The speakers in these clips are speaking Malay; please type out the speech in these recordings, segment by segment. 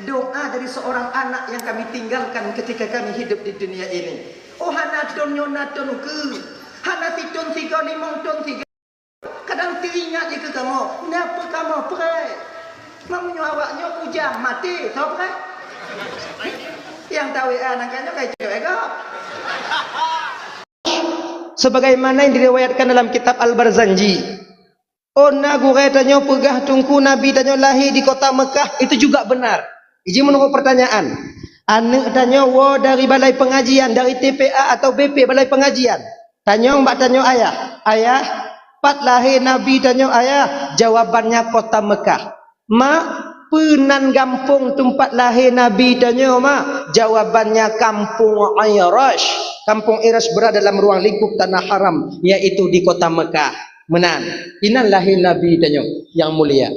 doa dari seorang anak yang kami tinggalkan ketika kami hidup di dunia ini. Oh hana don nyona don ke, hana tidon tiga limong don tiga. Kadang teringat je ke kamu, kenapa kamu perai? Mamunyo awaknya ujang mati, tahu perai? Yang tahu anaknya kayak cewek kok. Sebagaimana yang diriwayatkan dalam kitab Al-Barzanji. Ona gure tanya pegah tungku Nabi tanya lahir di kota Mekah, itu juga benar. Izin menunggu pertanyaan. Anak tanya wo dari balai pengajian, dari TPA atau BP balai pengajian. Tanya mbak tanya ayah. Ayah, pat lahir Nabi tanya ayah, jawabannya kota Mekah. Mak, penan kampung tempat lahir Nabi tanya mak, jawabannya kampung Irash. Kampung Irash berada dalam ruang lingkup tanah haram, yaitu di kota Mekah. Menan, inan lahir Nabi tanya yang mulia.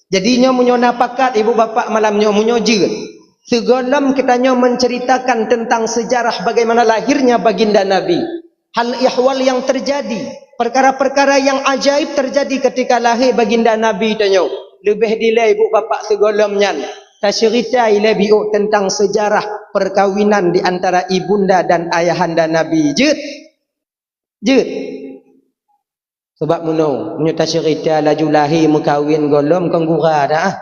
Jadinya munyona pakat ibu bapa malamnya munyoji. Segolam kitanya menceritakan tentang sejarah bagaimana lahirnya baginda Nabi. Hal ihwal yang terjadi, perkara-perkara yang ajaib terjadi ketika lahir baginda Nabi tanya. Lebih dile ibu bapa segolamnya. Ta cerita ile biu tentang sejarah perkawinan di antara ibunda dan ayahanda Nabi. Jut. Sebab munyo tak cerita laju lahir mekawin golom kanggura dah.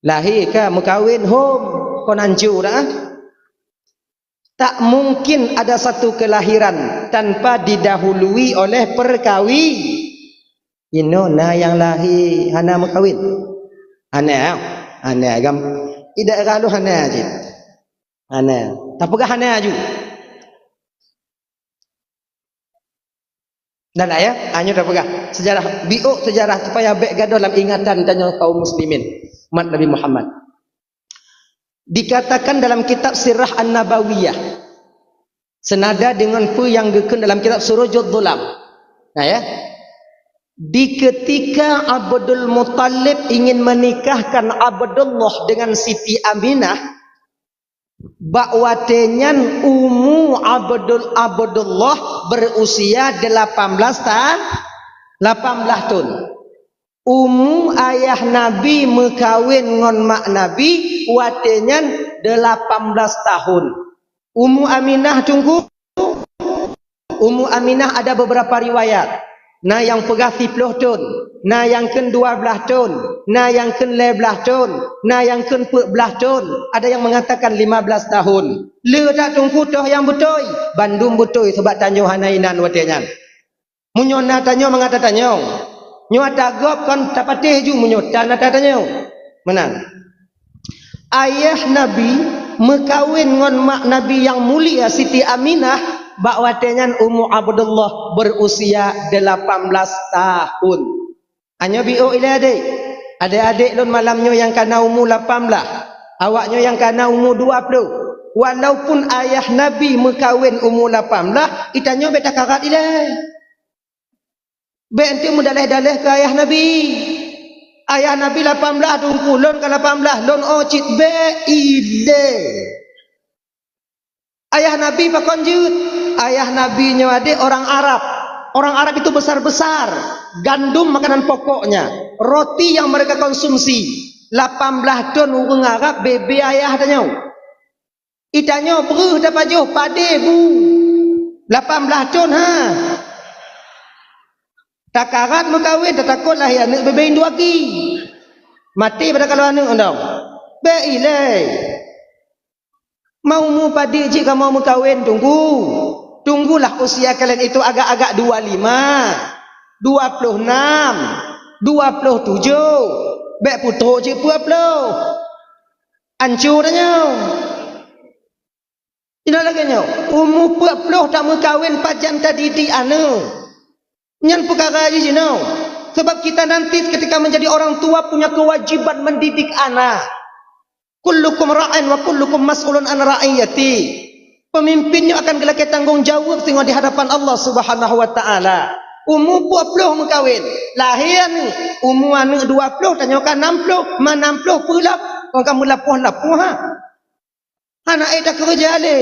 Lahir ke mekawin home kon hancur dah. Tak mungkin ada satu kelahiran tanpa didahului oleh perkawin. Ino na yang lahir hana mekawin. Hana gam tidak kalau hana je. Hana. Tak pegah hana ju. Dan ayah, hanya dah pegang sejarah biuk sejarah supaya baik gaduh dalam ingatan tanya kaum muslimin umat Nabi Muhammad. Dikatakan dalam kitab Sirah An-Nabawiyah senada dengan pu yang dikun dalam kitab Surujud Dhulam. Nah ya. Di ketika Abdul Muttalib ingin menikahkan Abdullah dengan Siti Aminah, bakwatenyan Ummu Abdullah berusia 18 tahun. Ummu ayah Nabi mekawin ngon mak Nabi watenyan 18 tahun. Ummu Aminah tunggu. Ummu Aminah ada beberapa riwayat. Nah yang pegah 10 tahun, nah yang ken 12 tahun, nah yang ken 11 tahun, nah yang ken 14 tahun, ada yang mengatakan 15 tahun. Le tak tunggu toh yang betul. Bandung betul sebab tanyo hanainan watenyan. Munyo na tanyo mengata tanyo. Nyo atagop kon tapateh ju munyo tan tanyo. Menang. Ayah Nabi mekawin ngon mak Nabi yang mulia Siti Aminah. Bakwatenyan Ummu Abdullah berusia 18 tahun. Hanya biu ile adik. Adik-adik lun malamnya yang kana umur 18. Awaknya yang kana umur 20. Walaupun ayah Nabi mekawin umur 18, itanya beta karat ile. Be ente mudaleh-daleh ke ayah Nabi. Ayah Nabi 18 tunggu lun ke 18 lun ocit be ile. Ayah Nabi pakon jut. Ayah Nabi nyawade orang Arab. Orang Arab itu besar-besar. Gandum makanan pokoknya. Roti yang mereka konsumsi. 18 ton urang Arab bebe ayah tanya. Itanya beruh dapat jauh pade bu. 18 ton ha. Takarat mekawin takutlah ya anak bebe indu lagi. Mati pada kalau anak undang. Be ilai. Mau mu padi jika mau mekawin tunggulah usia kalian itu agak-agak 25 26 27 bek putruk je 20 hancur tanya tidak lagi nyo umur 20 tak mekawin pajan tadi di anu nyan perkara je no sebab kita nanti ketika menjadi orang tua punya kewajiban mendidik anak. Kullukum ra'in wa kullukum mas'ulun an ra'iyati. Pemimpinnya akan gelak tanggungjawab tengok di hadapan Allah Subhanahu wa taala. Umur 20 mekawin. Lahir ni umur anak 20 tanyakan 60, mana 60 pula orang kamu lapuh-lapuh ha. Anak dah kerja le.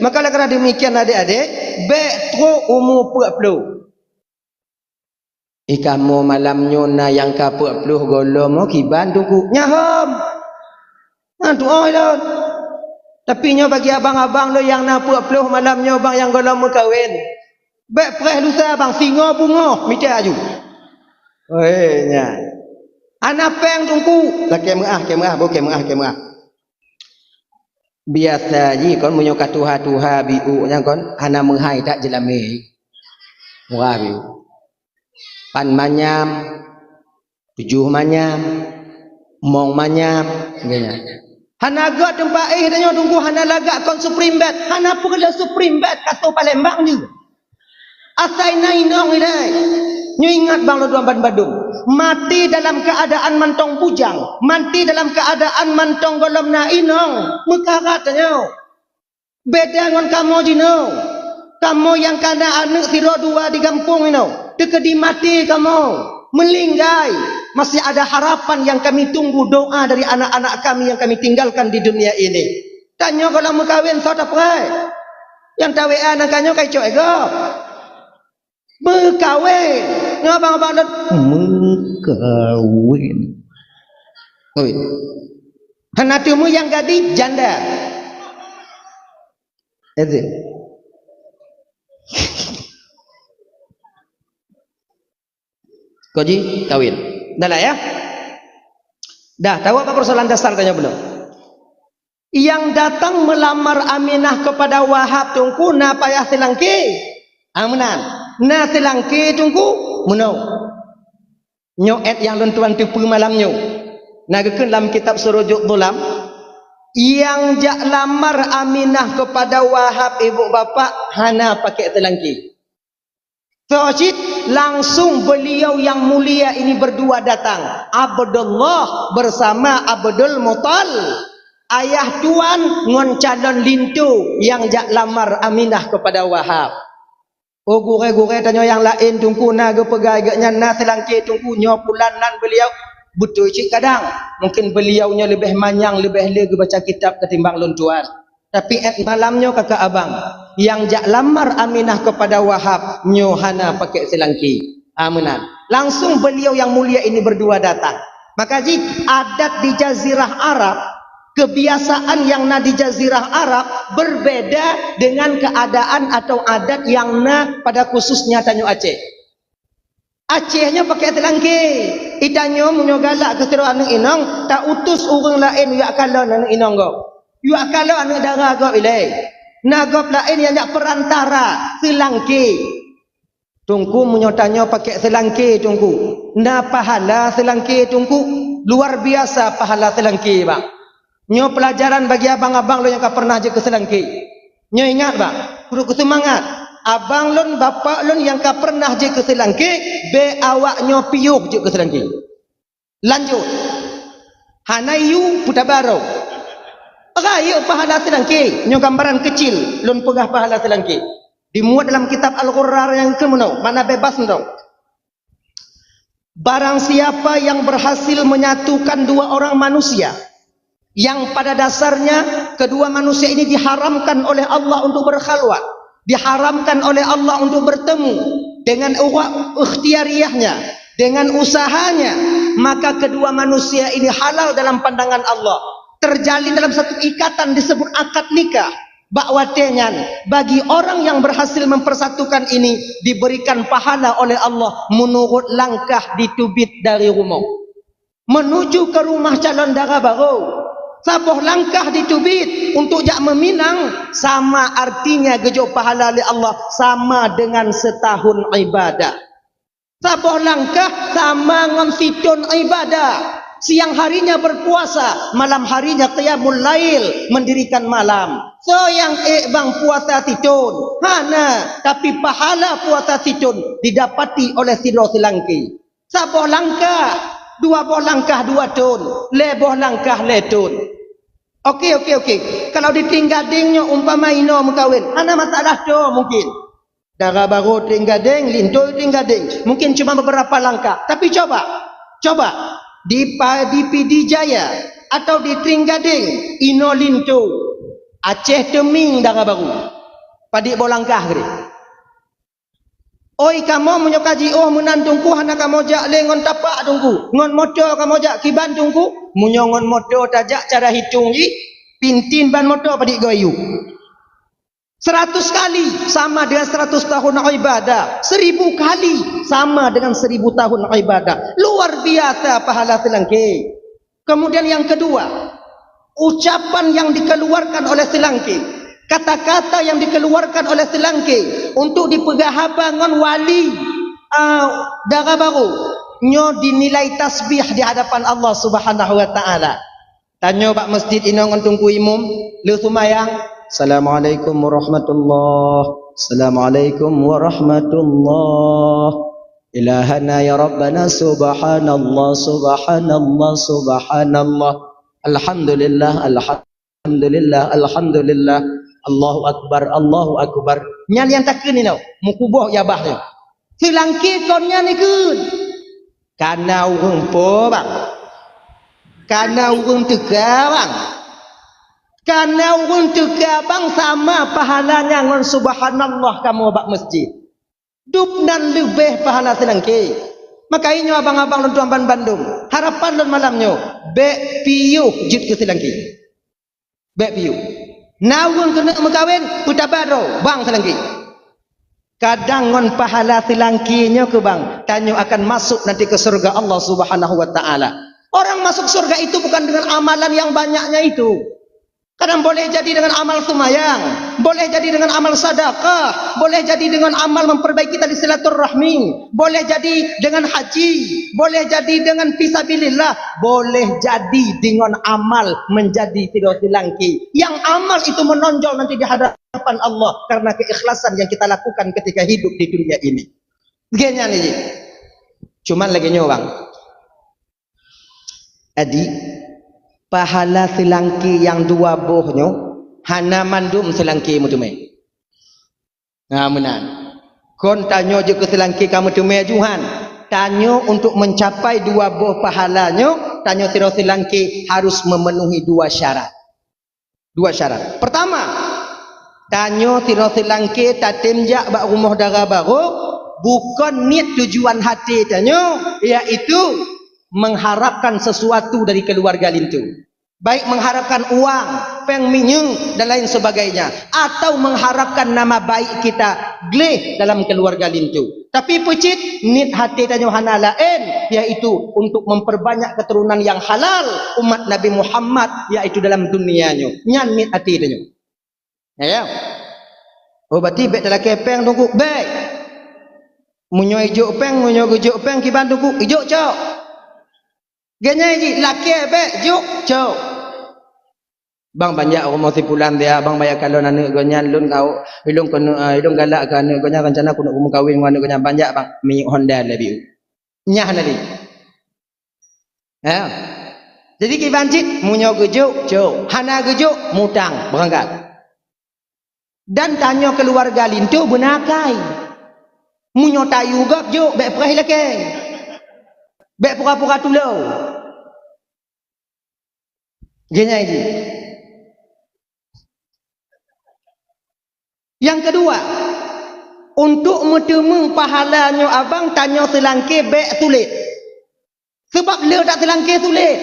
Maka kerana demikian adik-adik, baik teruk umur 40. Ikamu malamnya na yang kapuk peluh golong kiban tungku nyaham. Tu oi. Tapi nyo bagi abang-abang lo yang napuk peluh malamnya bang yang golong kawin. Baik preh lusa bang singa bunga mita aju. Oi nya. Ana peng tungku. Lah kemerah bukan. Biasa ji kon munyo katuha-tuha biu nya kon ana menghai tak jelame. Murah biu. Pan manyam, 7 manyam, mong manyam, ngenya. Hana agak tempat tanya tunggu hana lagak kon supreme bed. Hana perlu supreme bed kata Palembang ni. Asai nai nong ilai. Nyo ingat bang lo duan badum. Mati dalam keadaan mantong bujang, mati dalam keadaan mantong golom na inong. Mekarat tanya. Beda ngon kamu jino. Kamu yang kana anak tiro dua di kampung ini. Dekedi mati kamu melinggai, masih ada harapan yang kami tunggu doa dari anak-anak kami yang kami tinggalkan di dunia ini. Tanya kalau mau kahwin saudara perai yang tahu anak kanyo kai cok ego berkahwin ngabang-abang dan berkahwin. Oi, hanatumu yang gadis janda. Itu. Koji kawin. Dah lah ya. Dah tahu apa persoalan dasar tanya belum? Yang datang melamar Aminah kepada Wahab tungku na payah selangki. Amanan. Na selangki tungku menau. Nyoet yang lentuan tipu malam nyo. Nagakeun dalam kitab Surujuk Dhulam yang jak lamar Aminah kepada Wahab ibu bapa hana pakai selangki. Tauhid langsung beliau yang mulia ini berdua datang. Abdullah bersama Abdul Muttal. Ayah tuan ngon calon lintu yang jak lamar Aminah kepada Wahab. Oh gure-gure tanya yang lain tungku na ge pegai ge nyana selangki tungku nyo pulanan beliau betul cik kadang. Mungkin beliaunya lebih manyang lebih legi baca kitab ketimbang luntuan. Tapi malamnya kakak abang yang jak lamar Aminah kepada Wahab nyohana pakai selangki. Amanan. Langsung beliau yang mulia ini berdua datang. Maka jika adat di Jazirah Arab, kebiasaan yang na di Jazirah Arab berbeda dengan keadaan atau adat yang na pada khususnya Tanjung Aceh. Acehnya pakai selangki. Itanyo menyogalak ke seru anak inong tak utus orang lain yak kalon anak inong go. You kalau anak darah gop ilai. Nagop lain yang jak perantara selangki. Tungku menyotanya pakai selangki tungku. Na pahala selangki tungku luar biasa pahala selangki bang. Nyo pelajaran bagi abang-abang lo yang pernah je ke selangki. Nyo ingat bang, kudu semangat. Abang lon bapak lon yang pernah je ke selangki, be awak nyo piuk je ke selangki. Lanjut. Hanayu putabaro. Raya pahala selangki. Nyo gambaran kecil lun pegah pahala selangki. Dimuat dalam kitab Al-Qur'an yang kemudian mana bebas ndong. Barang siapa yang berhasil menyatukan dua orang manusia yang pada dasarnya kedua manusia ini diharamkan oleh Allah untuk berkhalwat, diharamkan oleh Allah untuk bertemu dengan ikhtiariyahnya, dengan usahanya, maka kedua manusia ini halal dalam pandangan Allah. Terjalin dalam satu ikatan disebut akad nikah. Bakwatengan bagi orang yang berhasil mempersatukan ini diberikan pahala oleh Allah menurut langkah ditubit dari rumah menuju ke rumah calon dara baru. Sabuh langkah ditubit untuk jak meminang sama artinya gejo pahala oleh Allah sama dengan setahun ibadah. Sabuh langkah sama dengan situn ibadah. Siang harinya berpuasa, malam harinya qiyamul lail, mendirikan malam. So yang bang puasa titun, hana, tapi pahala puasa titun didapati oleh silo selangki. Sabuh langkah, dua boh langkah dua tun, leboh langkah letun. Okey. Kalau ditinggadingnya umpama ino mengkawin, hana masalah tu mungkin. Darah baru tinggading, lintu tinggading, mungkin cuma beberapa langkah. Tapi coba. Di Pidi Jaya atau di Tringgading ino lintu Aceh teming darah baru padik bolangkah gede Oi kamu menyokaji oh menantungku hana kamu jak le ngon tapak tungku ngon motor kamu jak kiban tungku munyo ngon motor tajak cara hitung ji pintin ban motor padik goyu 100 kali sama dengan 100 tahun ibadah 1000 kali sama dengan 1000 tahun ibadah luar biasa pahala selangki. Kemudian yang kedua ucapan yang dikeluarkan oleh selangki, kata-kata yang dikeluarkan oleh selangki untuk dipegahabangan wali darah baru nyo dinilai tasbih di hadapan Allah Subhanahu wa taala. Tanyo bak masjid inong tungku imum lu sumayang Assalamualaikum warahmatullahi Assalamualaikum warahmatullahi ilahana ya rabbana subhanallah subhanallah subhanallah alhamdulillah alhamdulillah alhamdulillah Allahu akbar nyan yang takkan ni tau mukuboh ya bahnya silangki konnya ni kun kana urung po bang kana urung tega bang kana urung tega bang sama pahalanya ngon subhanallah kamu bak masjid dup dan lebih pahala silangki. Makanya abang-abang lon tuan Bandung harapan lon malamnya bek piu jut ke silangki bek piu nawun kena megawin putabaro bang silangki kadang ngon pahala silangkinya ke bang tanyo akan masuk nanti ke surga Allah Subhanahu wa taala. Orang masuk surga itu bukan dengan amalan yang banyaknya itu. Kadang boleh jadi dengan amal sumayang, boleh jadi dengan amal sedekah, boleh jadi dengan amal memperbaiki tali silaturahmi, boleh jadi dengan haji, boleh jadi dengan fisabilillah, boleh jadi dengan amal menjadi tidak silangki. Yang amal itu menonjol nanti di hadapan Allah karena keikhlasan yang kita lakukan ketika hidup di dunia ini. Begini nih. Cuman lagi nyawang. Adi pahala silangki yang dua bohnya hana mandum silangki mutume ngamenan kon tanyo je ke silangki kamu tume juhan tanyo untuk mencapai dua boh pahalanya tanyo tiro silangki harus memenuhi dua syarat pertama tanyo tiro silangki tatimjak bak rumah darah baru bukan niat tujuan hati tanyo iaitu mengharapkan sesuatu dari keluarga lintu, baik mengharapkan uang, peng minyung dan lain sebagainya, atau mengharapkan nama baik kita gleh dalam keluarga lintu. Tapi pecit nit hati tanya hana lain, yaitu untuk memperbanyak keturunan yang halal umat Nabi Muhammad, yaitu dalam dunianya. Nyan nit hati tanya. Ya. Oh berarti baik dalam kepeng tunggu baik. Munyo ijo peng, munyo gujo peng kiban tunggu ijo cok. Ganya ji laki be juk cok. Bang banyak orang mesti pulang dia bang banyak kalau anak gonya lun kau hidung kena hidung galak kan gonya rencana aku nak kawin dengan gonya banyak bang mi Honda lebih. Nyah nadi. Ya. Jadi kibancik munyo gujuk cok. Hana gujuk mutang berangkat. Dan tanya keluarga lintu benakai. Munyo tayu gap juk be perih laki. Be pura-pura tulau. Gini ini. Yang kedua, untuk bertemu pahalanya abang tanya selangki bek sulit. Sebab dia tak selangki sulit.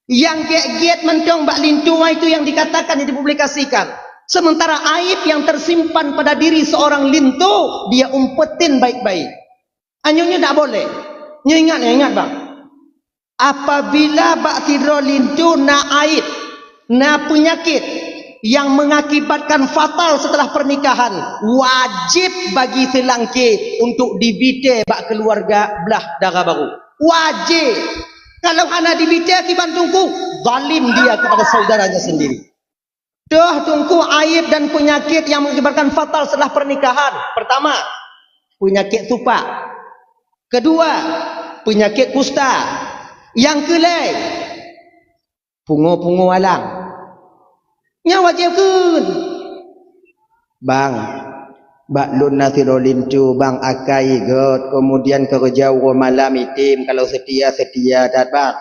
Yang giat-giat mentong bak lintu itu yang dikatakan yang dipublikasikan. Sementara aib yang tersimpan pada diri seorang lintu dia umpetin baik-baik. Anyunya tak boleh. Ingat bang. Apabila bak tidro lintu na aib, na penyakit yang mengakibatkan fatal setelah pernikahan, wajib bagi selangki untuk dibite bak keluarga belah darah baru. Wajib. Kalau hana dibite akibat tungku, zalim dia kepada saudaranya sendiri. Dah tungku aib dan penyakit yang mengakibatkan fatal setelah pernikahan. Pertama, penyakit supak. Kedua, penyakit kusta. Yang kelai pungu-pungu alang. Nya wajib kun. Bang, bak lun nasiro lintu bang akai got kemudian kerja malam itim kalau setia dat bang.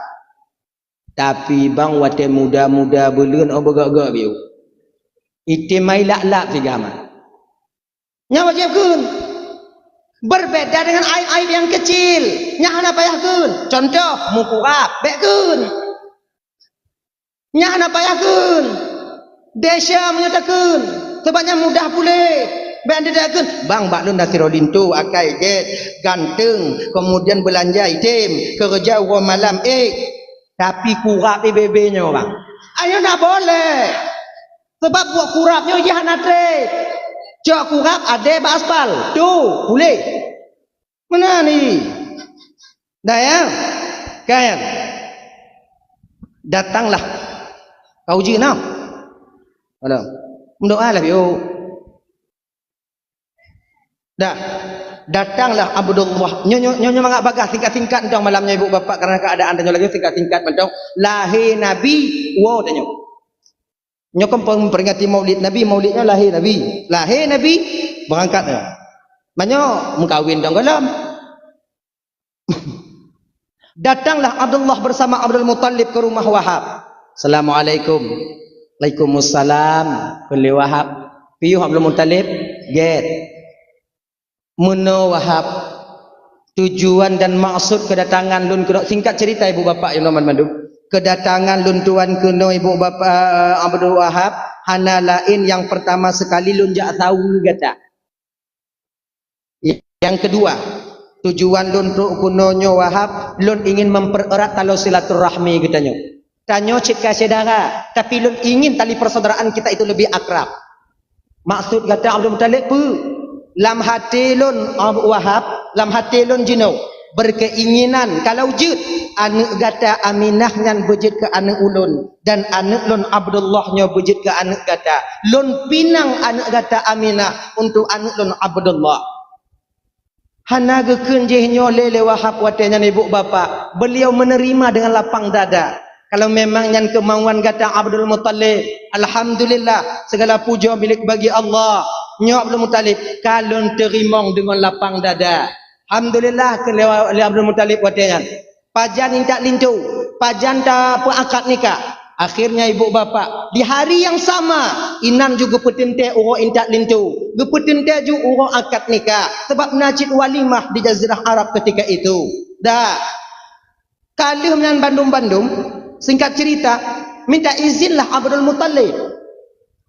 Tapi bang wate muda-muda belun obagak-gak biu. Itim mai lak-lak sigama. Nya wajib kun. Berbeda dengan aib-aib yang kecil. Nya hana payahkeun. Contoh mukurap bekeun. Nya hana payahkeun. Desya menyatakan sebabnya mudah pule. Bang dadakan bang baklun nasi rolintu akai jet ganteng kemudian belanja item kerja uang malam tapi kurap bebenya bang ayo tak boleh sebab buat kurapnya jangan ada cok kurap ada aspal tu boleh mana ni dah ya kan datanglah kau uji now ada mendoa lah yo dah datanglah Abdullah nyonya mangak bagah tingkat-tingkat entong malamnya ibu bapa karena keadaan danyo lagi tingkat-tingkat entong lahir nabi wo danyo nyokom memperingati maulid nabi maulidnya lahir nabi berangkat ya banyo mengkawin dong galam datanglah Abdullah bersama Abdul Muttalib ke rumah Wahab. Assalamualaikum. Waalaikumsalam. Kulli Wahab piyu Abdul Muttalib get Muno Wahab tujuan dan maksud kedatangan lun kuno singkat cerita ibu bapa yang noman mandu kedatangan lun tuan kuno ibu bapa Abdul Wahab hana lain yang pertama sekali lun jak tahu kata yang kedua tujuan lun kunonyo Wahab lun ingin mempererat tali silaturahmi katanya tanyo cipka saudara tapi lun ingin tali persaudaraan kita itu lebih akrab maksud kata Abdul Muttalib lam hati lun Wahab lam hati lun jino berkeinginan kalau jut anak gata Aminah ngan bejit ke anak ulun dan anak lun Abdullah nyo bejit ke anak gata lun pinang anak gata Aminah untuk anak lun Abdullah hana gekeun jehnyo lele Wahab watenya ibu bapa beliau menerima dengan lapang dada kalau memang yang kemauan kata Abdul Muttalib alhamdulillah segala puja milik bagi Allah nyo Abdul Muttalib kalon terimong dengan lapang dada alhamdulillah ke Abdul Muttalib watenya pajan intak lintu pajan ta akad nikah akhirnya ibu bapa di hari yang sama inan juga petente uro intak lintu gepetente juga uro akad nikah sebab najid walimah di Jazirah Arab ketika itu dah kalih dengan Bandung singkat cerita minta izinlah Abdul Muttalib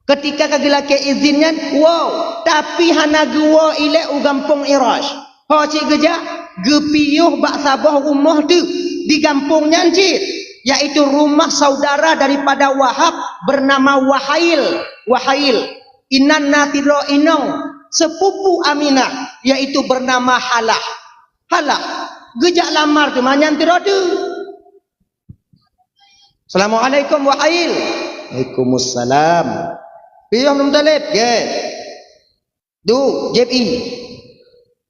ketika kagilake izinnya wow tapi hana gua ile u gampung Irash ho cik geja gepiyuh bak sabah rumah tu di kampungnya cik yaitu rumah saudara daripada Wahab bernama Wahail inan natiro inong sepupu Aminah yaitu bernama Halah gejak lamar tu manyan tiro tu Assalamualaikum Wahail Waalaikumsalam piyo Abdul Muttalib du JPI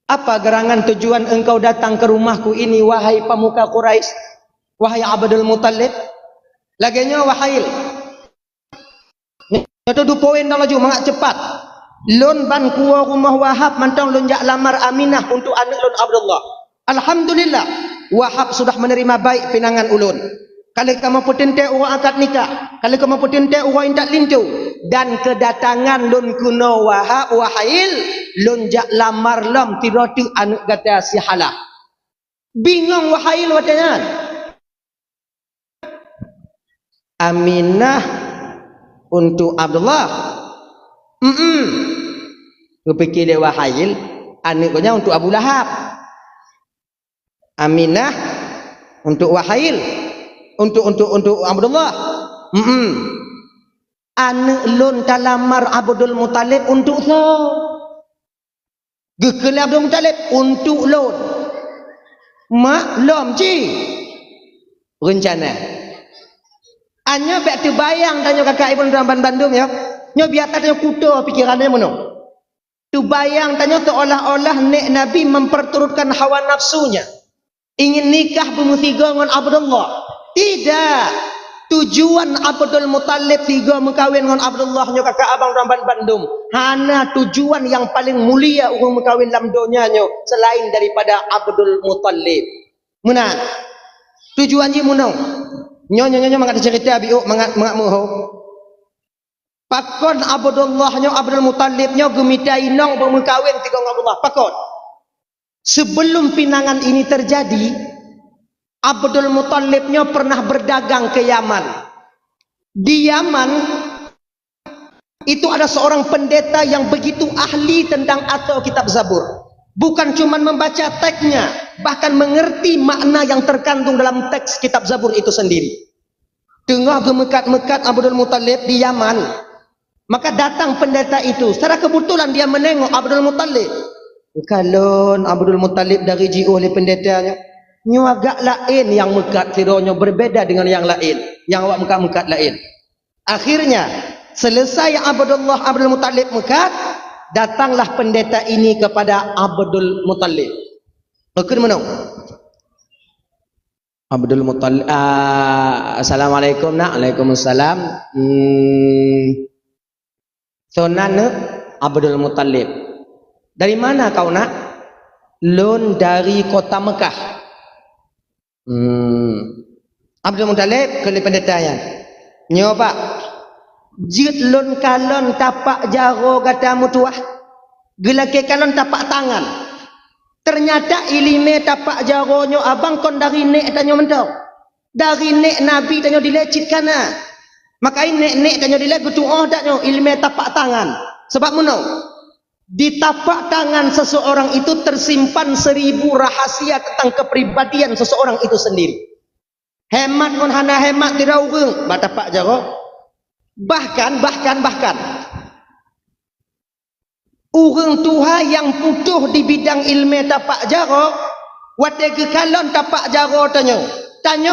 apa gerangan tujuan engkau datang ke rumahku ini wahai pemuka Quraisy wahai Abdul Muttalib lagenya Wahail itu 2 poin dah laju mangak cepat lun ban kuwa rumah Wahab mantang lun jak lamar Aminah untuk anak lun Abdullah alhamdulillah Wahab sudah menerima baik pinangan ulun kalau kamu potente orang akad nikah kalau kamu potente orang intak lintu dan kedatangan lun kuno Wahail lun jak lamar lam tiratu anak kata si Halah bingung Wahail watanya Aminah untuk Abdullah kepikir dia Wahail anaknya untuk Abu Lahab Aminah untuk Wahail untuk Abdullah anak lun talamar Abdul Muttalib untuk so gekele Abdul Muttalib untuk lun maklum ci rencana anya bek terbayang tanya kakak ibu dalam Bandung ya nyo biar tanya kuda pikirannya mono tu bayang tanya seolah-olah nek Nabi memperturutkan hawa nafsunya ingin nikah bermusika dengan Abdullah tidak tujuan Abdul Muttalib tiga mengkawin dengan Abdullah nyo kakak abang dalam Bandung hana tujuan yang paling mulia urang mengkawin dalam dunia nyo selain daripada Abdul Muttalib mana tujuan ji mono nyonya mangkat cerita biuk mangak muho pakon Abdullah nyo Abdul Muttalib nyo gemita inong bermekawin tiga Abdullah pakon Sebelum pinangan ini terjadi, Abdul Muthalibnya pernah berdagang ke Yaman. Di Yaman itu ada seorang pendeta yang begitu ahli tentang atau kitab Zabur. Bukan cuma membaca teksnya, bahkan mengerti makna yang terkandung dalam teks kitab Zabur itu sendiri. Tengah gemekat-mekat Abdul Muthalib di Yaman, maka datang pendeta itu. Secara kebetulan dia menengok Abdul Muthalib. Kalau Abdul Muthalib dari jiu oleh pendetanya, nyo agak lain yang mekat tironya, berbeda dengan yang lain, yang awak mekat-mekat lain. Akhirnya selesai Abdul Muthalib mekat, datanglah pendeta ini kepada Abdul Muthalib. Okey mana? Abdul Muthalib, assalamualaikum nak. Waalaikumsalam. Sonan Abdul Muthalib. Dari mana kau nak? Lon dari kota Mekah. Abdul Muthalib ke pendetanya. Nyo pak, jit lon kalon tapak jaro kata mutuah. Gelake kalon tapak tangan. Ternyata ilime tapak jaronyo abang kon dari nek tanyo mentau. Dari nek Nabi tanyo dilecit kana. Maka nek tanyo dilecit doa taknyo ilime tapak tangan. Sebab muno di tapak tangan seseorang itu tersimpan 1000 rahasia tentang kepribadian seseorang itu sendiri. Hemat kon hana hemat tidak urung batapak jaro. Bahkan urang tuha yang putuh di bidang ilmu tapak jaro, wate ke kalon tapak jaro tanyo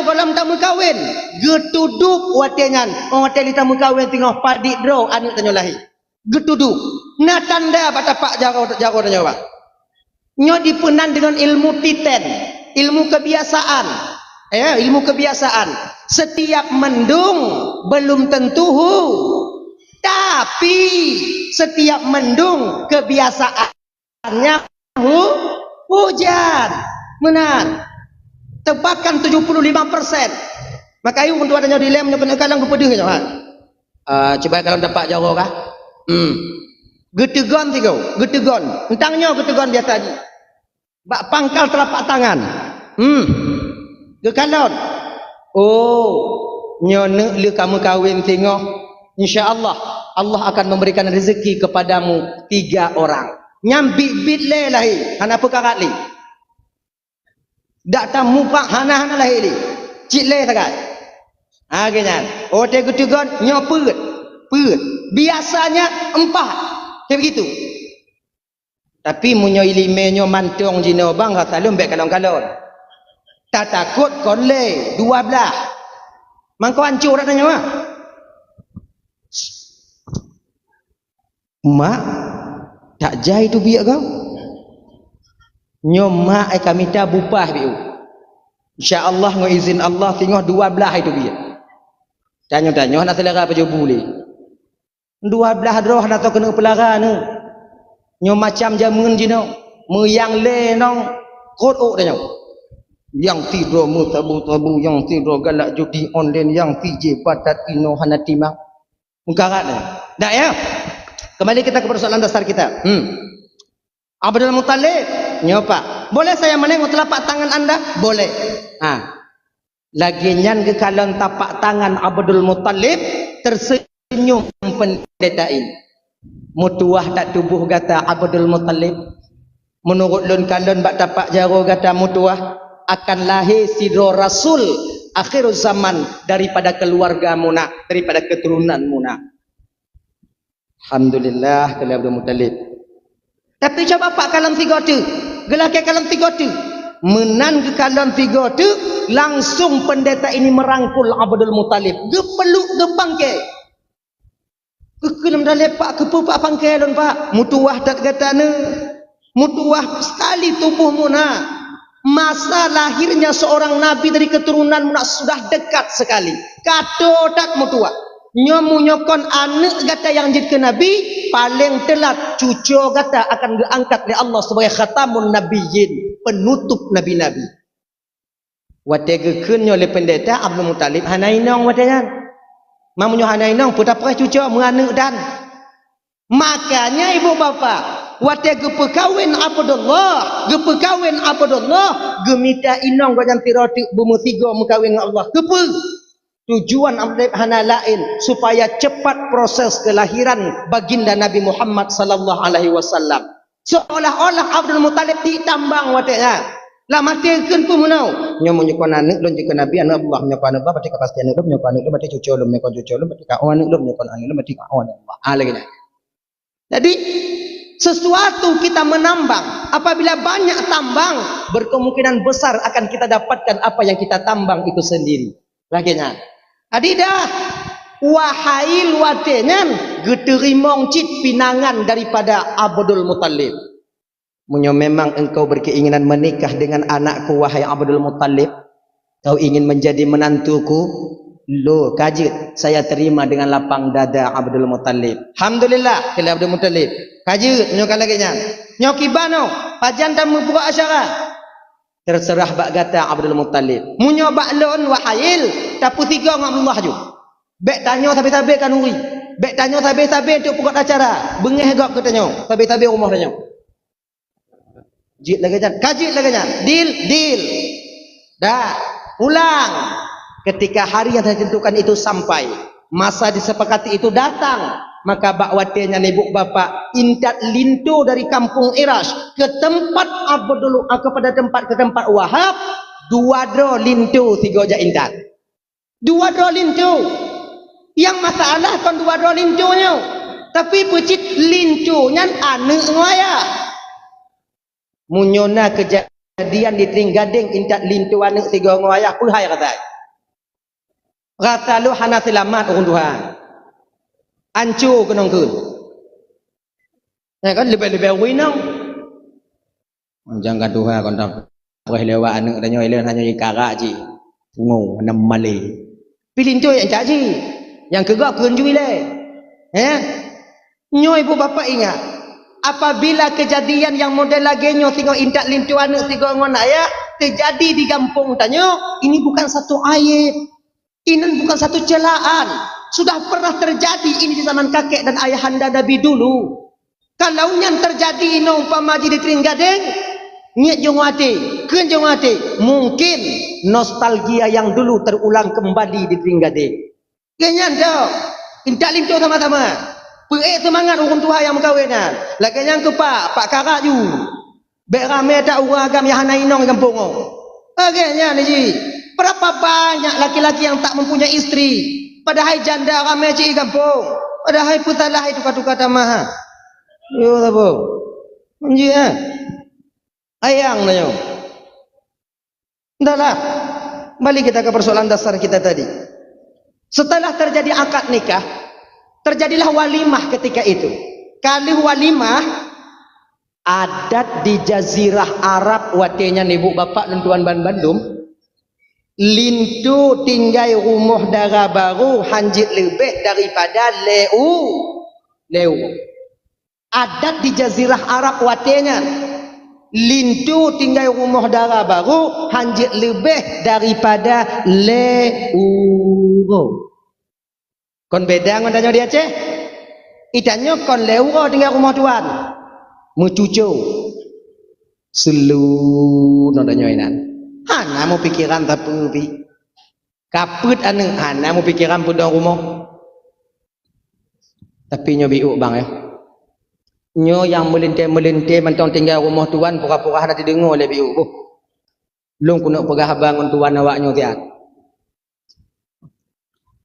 kalau tamu kawin, getuduk wate ngan, wate li tamu kawin tengah padik draw anak tanyo lahir. Getuduk. Na tanda batapak jaro tanyo pak. Nyo dipenan dengan ilmu titen, ilmu kebiasaan. Ilmu kebiasaan. Setiap mendung belum tentu tapi setiap mendung kebiasaannya hujan. Benar. Tebakan 75%. Maka ayo untuk adanya dilem nyo kena kalang kepedih nyo. Coba kalau dapat jauh kah? Getegon tigo, getegon. Entangnya getegon dia tadi. Bak pangkal telapak tangan. Gekalon. Oh, nyonek le kamu kawin tengok. InsyaAllah Allah akan memberikan rezeki kepadamu 3 orang. Nyambik bit le lahir. Hana apa karat li? Dak tamu pak hana lahir li. Cik le sakat. Kenyan. Oh te getegon nyopet. Biasanya 4. Kayak begitu. Tapi munyo ilimenyo mantong jino bang kata lembek kalon-kalon. Tak takut kon le 12. Mangko hancur katanya mah. Mak tak jai tu biak kau. Nyo mak ai kami ta bupah biu. Insya-Allah ngo izin Allah tengok 12 itu biak. Tanyo-tanyo nak selera apa jo boleh. 12 roh nak kena pelara ni. Nyo macam jamun jino, meyang le nong kodok tanyo. Yang tidur mutabu yang tidur galak judi online yang PJ batat ino hana timang. Mengkarat ni. Dak ya? Kembali kita ke persoalan dasar kita. Abdul Muthalib, nyopa. Boleh saya menengok telapak tangan anda? Boleh. Lagi nyan ke kalon tapak tangan Abdul Muthalib tersenyum pendeta ini. Mutuah tak tubuh kata Abdul Muthalib. Menurut lun kalon bak tapak jaro kata mutuah akan lahir sidro Rasul akhir zaman daripada keluarga muna, daripada keturunan muna. Alhamdulillah kali Abdul Muthalib. Tapi coba pak kalam 3 tu, gelak kalam 3 tu, menan ke kalam 3 tu, langsung pendeta ini merangkul Abdul Muthalib. Gepeluk gepangke. Kekelam dah lepak kepu pak pangke don pak. Mutuah tak kata ne. Mutuah sekali tubuh muna. Masa lahirnya seorang nabi dari keturunan muna sudah dekat sekali. Kato tak mutuah. Nyomu nyokon anak kata yang jadi ke nabi paling telat cucu kata akan diangkat oleh Allah sebagai khatamun nabiyyin, penutup nabi-nabi. Wategekeun oleh pendeta Abdul Muthalib hanainong wategan. Mamunyo hanainong putra cucu menganak dan makanya ibu bapa wate gepekawin Abdullah, gepekawin Abdullah, gemita inong gajang tiroti bumu tiga mekawin dengan Allah. Kepe tujuan Abdullah hana lain supaya cepat proses kelahiran baginda Nabi Muhammad sallallahu alaihi wasallam. Seolah-olah Abdul Muttalib ditambang watenya. Lah matekeun pun menau. Nyo menyukon anak lon jika Nabi anak Allah menyukon anak berarti kepastian anak menyukon anak berarti cucu lom menyukon cucu lom berarti kawan anak menyukon anak berarti kawan Allah. Lagi dah. Jadi sesuatu kita menambang, apabila banyak tambang, berkemungkinan besar akan kita dapatkan apa yang kita tambang itu sendiri. Laginya. Adidah wahail watenyan geterimong cit pinangan daripada Abdul Muttalib. Munyo memang engkau berkeinginan menikah dengan anakku wahai Abdul Muttalib, kau ingin menjadi menantuku, lo kajit saya terima dengan lapang dada Abdul Muttalib. Alhamdulillah kala Abdul Muttalib kajit nyo lagi nya nyo kibano pajan tamu buka asyara terserah bak gata Abdul Muttalib. Munyo baklon wahail tapu tiga dengan Allah ju bek tanyo tabe-tabe kan uri bek tanyo tabe-tabe untuk buka acara bengeh gak ketanyo tabe-tabe rumah tanyo jit lagi jan kajit lagi jan deal dah ulang. Ketika hari yang ditentukan itu sampai, masa disepakati itu datang, maka bakwatenya ibu bapa intat lintu dari kampung Irash ke tempat Abdul kepada ke tempat Wahab, dua dro lintu tiga ja intat. Dua dro lintu. Yang masalah kan dua dro lintunya. Tapi pecit lintunya anu ngaya. Munyona kejadian di Tringgading intat lintu anu tiga ngaya pun hai kata. Kata lu hana selamat urun Tuhan. Ancu kenong keun. Ya kan lebih-lebih winong. Jangan Tuhan kon tak boleh lewat anak danyo ile hanya ikara ji. Ngo nam male. Pilin tu yang caji. Yang kegak keun ju ile. Nyo ibu bapa ingat. Apabila kejadian yang model lagi nyo tengok intak lintu anak tiga ngon ayah terjadi di kampung tanyo, ini bukan satu aib. Ini bukan satu celaan. Sudah pernah terjadi ini di zaman kakek dan ayahanda Nabi dulu. Kalau yang terjadi ini umpama di Tringgading, niat jongwati, keun jongwati, mungkin nostalgia yang dulu terulang kembali di Tringgading. Kenyan tau, intak lintu sama-sama. Semangat urun Tuhan yang mengkawinkan. Lagi yang ke Pak Karak ju. Bek ramai tak urang agam yang hana inong kampung. Agaknya ni ji. Berapa banyak laki-laki yang tak mempunyai istri. Padahal janda ramai cik kampung. Padahal putalah itu kata-kata maha. Yo apa? Menji ayang nanya. Entahlah. Balik kita ke persoalan dasar kita tadi. Setelah terjadi akad nikah, terjadilah walimah ketika itu. Kali walimah adat di Jazirah Arab watenya ibu bapak dan tuan Bandung. Lintu tinggal rumah darah baru hanjit lebih daripada leu. Adat di Jazirah Arab watenya lintu tinggal rumah darah baru hanjit lebih daripada leu. Kon beda ngon danyo dia Aceh. Itanyo kon leu tinggal rumah tuan. Mucucu. Selu no danyo inan. Hana mau pikiran tapi kaput aneng hana mau pikiran pun rumah. Tapi nyo biuk bang ya. Nyo yang melintir mentong tinggal rumah tuan pura-pura hana didengar oleh biuk. Long kuno pegah bangun tuan awak nyo tiat.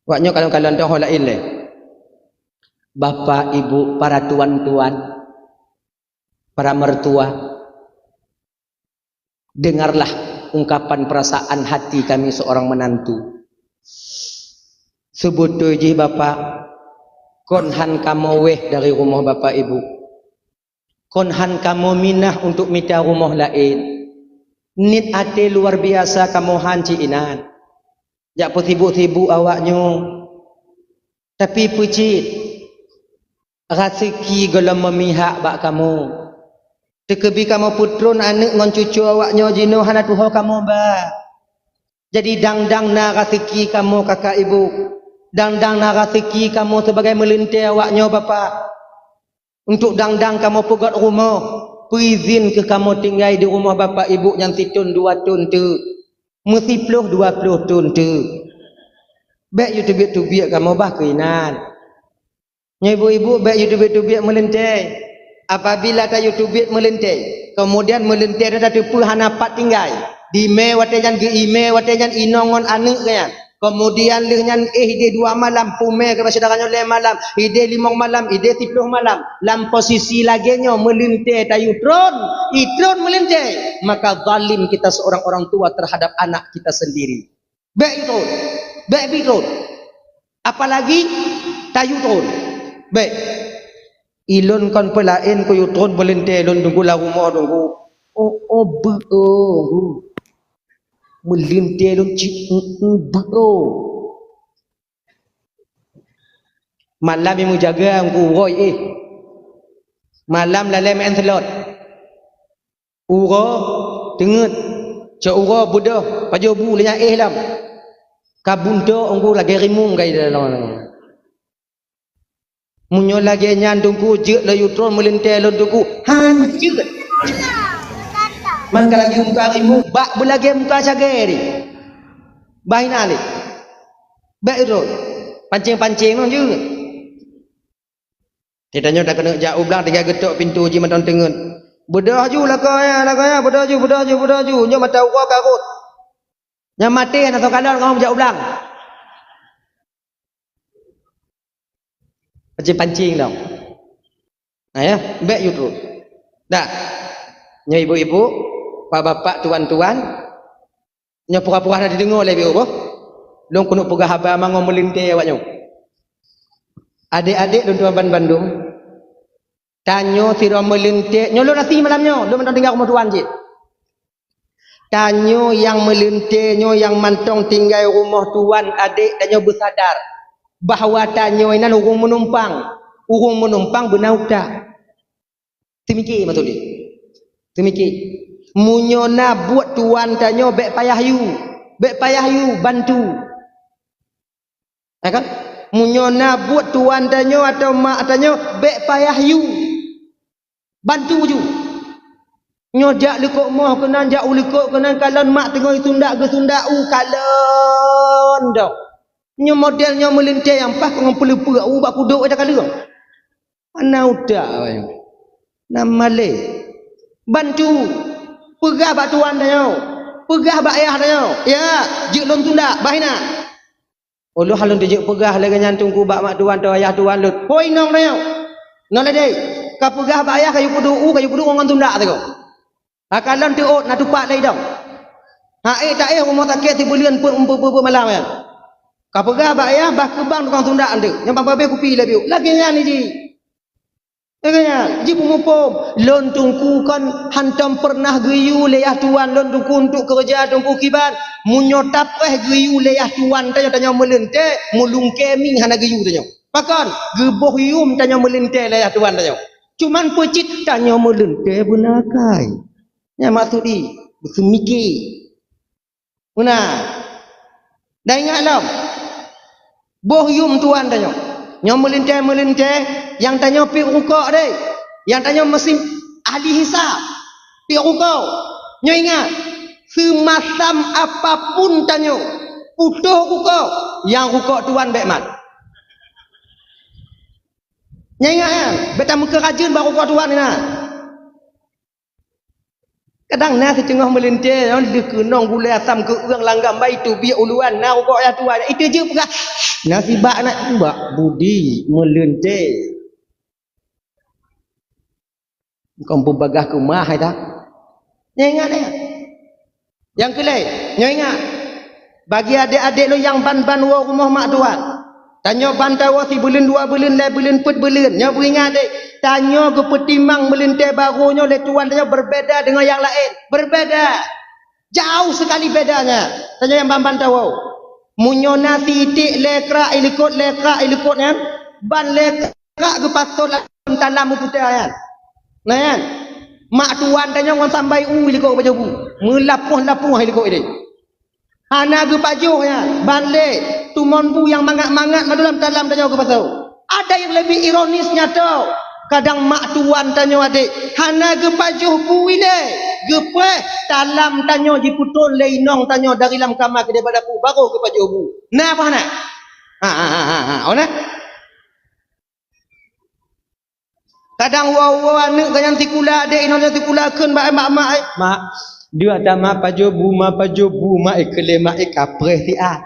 Awak nyo kalau-kalau dah lain le. Bapak, ibu, para tuan-tuan, para mertua, dengarlah ungkapan perasaan hati kami seorang menantu. Sebetulnya bapak, konhan kamu weh dari rumah bapak ibu. Konhan kamu minah untuk minta rumah lain. Nit ate luar biasa kamu hanci inan. Jak petibu-tibu awaknya. Tapi pucit, rezeki gelam memihak bak kamu. Tekebi kamu putrun anak ngon cucu awaknya jino hana tuho kamu ba. Jadi dang-dang na rezeki kamu kakak ibu. Dang-dang na rezeki kamu sebagai melintir awaknya bapa. Untuk dang-dang kamu pegat rumah, perizin ke kamu tinggal di rumah bapa ibu yang titun 2 tahun tu. Mesti 20 tahun tu. Baik you tubik-tubik kamu bah keinan. Nya ibu-ibu baik you tubik-tubik melentai. Apabila ta you tubik melentai, kemudian melentai dah tepu hanapat tinggal. Di me watejan ke ime watejan inongon anak kan. Kemudian lehnya ide 2 malam pume ke saudaranya 5 malam, ide 5 malam, ide 10 malam. Dalam posisi laginya melintai tayu itron melintai. Maka zalim kita seorang orang tua terhadap anak kita sendiri. Baik itu. Apalagi tayu tron. Baik. Ilon kon pelain ko yutron melintai lon tunggu la rumah tunggu. Melintai lon malam yang menjaga aku roy malam lalai main telot ura denget cak ura budah paju bu lenya lam kabunto aku lagi rimung kai dalam munyo lagi nyandungku je la yutron melintai lon tunggu hancur maka lagi muka rimu bak belagi muka cageri bahina ni baik itu pancing-pancing non juga kitanya dah kena jauh belang 3 getok pintu je maton tengen bedah ju lakaya bedah ju nya mata uak karut nya mati atau kalon kau jauh belang pancing-pancing dong nah ya baik itu dah nya ibu-ibu bapak tuan-tuan nya pura-pura dah didengar oleh ibu long kuno pegah haba mango melintai awaknya adik-adik tuan-tuan Bandung tanyo tiro melintai nyolo nasi malamnya lo mentong tinggal rumah tuan je tanyo yang melintai nyo yang mantong tinggal rumah tuan adik tanyo bersadar bahawa tanyo inan urung menumpang benar tak timiki matuli timiki munyona buat tuan tanyo bek payah yu bantu kan munyona buat tuan tanyo atau mak tanyo bek payah yu bantu ju nyojak lekok moh kenan jak ulikok kenan kalon mak tengok sundak ke sundak kalon dak nyo modelnya melintai yang pas ngempelu-pelu bak kuduk ada kalung ana udah nama le bantu pegah bak tuan tanyo pegah bak ayah tanyo ya jik lon tundak bahina ulu halun dijik pegah lagi nyantungku bak mak tuan tu ayah tuan lut poi nong tanyo nong le dei ka pegah bak ayah kayu kudu ngon tundak tu akalon tu ot na tupak lei dong ha tak rumah takir ti bulian pun malam ya ka pegah bak ayah bah kebang tukang tundak ande yang babe kupi lagi nyan ni ji Ekanya, jipu mupom, lon tungku kan hantam pernah geyu leyah tuan lon tungku untuk kerja tungku kiban, munyotap geyu leyah tuan tanya melente, mulung keming hana geyu tanya. Pakan geboh yum tanya melente leyah tuan tanya. Cuman pecit tanya melente benakai. Nya maksud di, semiki. Benar. Dah ingat lam. Boh yum tuan tanya. Yang melintai yang tanya pi rukuk deh yang tanya mesin ahli hisab pi rukuk nyo ingat semasam apapun tanya utuh rukuk yang rukuk tuan bekmat nyo ingat kan beta muka rajin baru rukuk tuan ni nah kadang nah setengah melintai yang dikenong gula asam ke urang langgam baik tu biar uluan nah rukuk ya tuan itu je pegah nasi bak nak bak budi melintai kau berbagah ke mah hai tak ingat yang kelai ingat bagi adik-adik lo yang ban-ban wa rumah mak tuan tanya bantai wa si bulan 2 bulan lai bulan 4 bulan nya beringat dek tanya ke petimang melintai barunya le tuan tanya berbeza dengan yang lain berbeza jauh sekali bedanya tanya yang ban-ban tahu munyona titik lekrak ilikut kan ban lekrak ke pastor dalam putih kan nah kan mak tuan tanya ngon sampai ilikut baju bu melapuh ilikut ini hana ke pajuh kan ban lek tumon bu yang mangat-mangat dalam tanya ke pastor ada yang lebih ironisnya tau Kadang mak tuan tanya adik, hana ge pajuh bui le. Ge pe dalam tanya di putul leinong tanya dari lam kamar ke daripada pu baru ge pajuh bu. Nah apa nak? Ona. Kadang wawa anak ganyan tikula adik ino tikula keun mak. Mak dia ada mak pajuh bu mak ikle mak ikapre ti ah.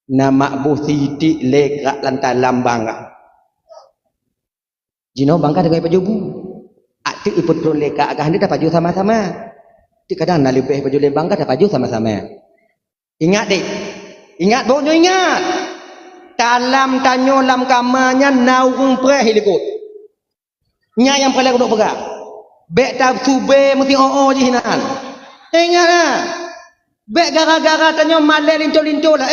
Nama bu titik lekak lantalam bangga. Jino bangka dengan baju bu. Aktif iput leka agak hendak dapat baju sama-sama. Di kadang nak lebih baju lebang kan dapat baju sama-sama. Ingat dek. Ingat boknya ingat. Dalam tanyo lam kamarnya naung preh hilikut. Nya yang preh duk pegang. Bek tab sube mesti je hinan. Ingatlah. Bek gara-gara tanyo malai lincol-lincol lah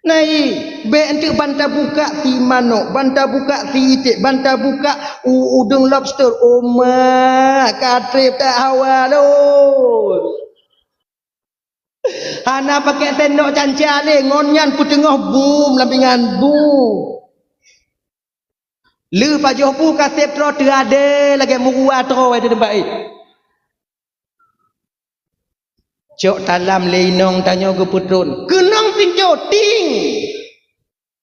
Nai, be ente banta buka ti manok, banta buka ti itik, banta buka udang lobster. Oma, katrip tak awal Hana pakai tendok cancale, ngonyan pu tengah boom, lampingan boom. Lu pajuh pu kasep tro terade lagi murua tro di tempat Cok dalam lenong tanya ke putrun. Kenang pinjau ting.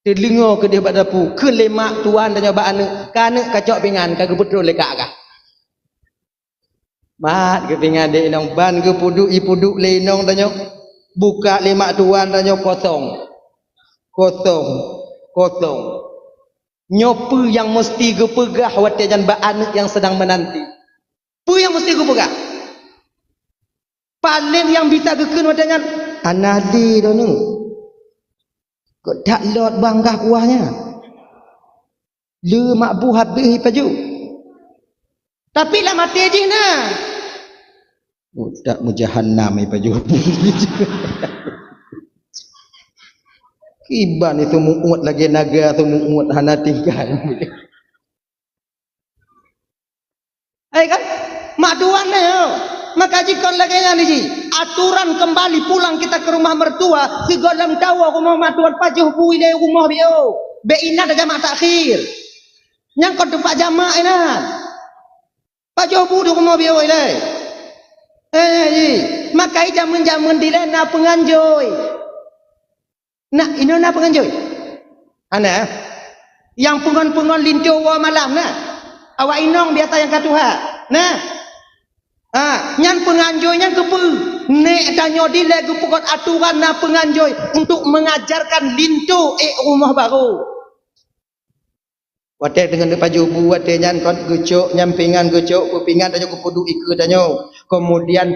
Telingo ke dia pada pu. Ke lemak tuan tanya ba anak. Kanak kacok pingan ke putrun lekak kah. Mat ke pingan dia lenong ban ke puduk ipuduk lenong tanya. Buka lemak tuan tanya kosong. Nyopu yang mesti ke pegah watian ba anak yang sedang menanti. Pu yang mesti ke pegah. Paling yang bisa gekun wadanya anadi tu ni. Kok tak lot bangkah kuahnya. Lu mak bu habis paju. Tapi lah mati je nah. Tak mujahannam paju. Kiban itu muut lagi naga tu muut hana tinggal. Kan mak tuan ni. Maka jika lagi ni aturan kembali pulang kita ke rumah mertua si dalam tahu rumah matuan pajuh bui dari rumah bio be ina ada jamak takhir yang kau tempat jamak ina pajuh bui di rumah bio ini maka jamun di lena penganjoy nak ini na penganjoy ana yang pengon lintu malam nah awak inong biasa yang katuha nah nyan penganjoy nyan kepu nek tanyo dile gepukot aturan na penganjoy untuk mengajarkan lintu rumah baru wate dengan paju bu wate nyan kon gecok nyampingan gecok kupingan tanyo kupudu ike tanyo kemudian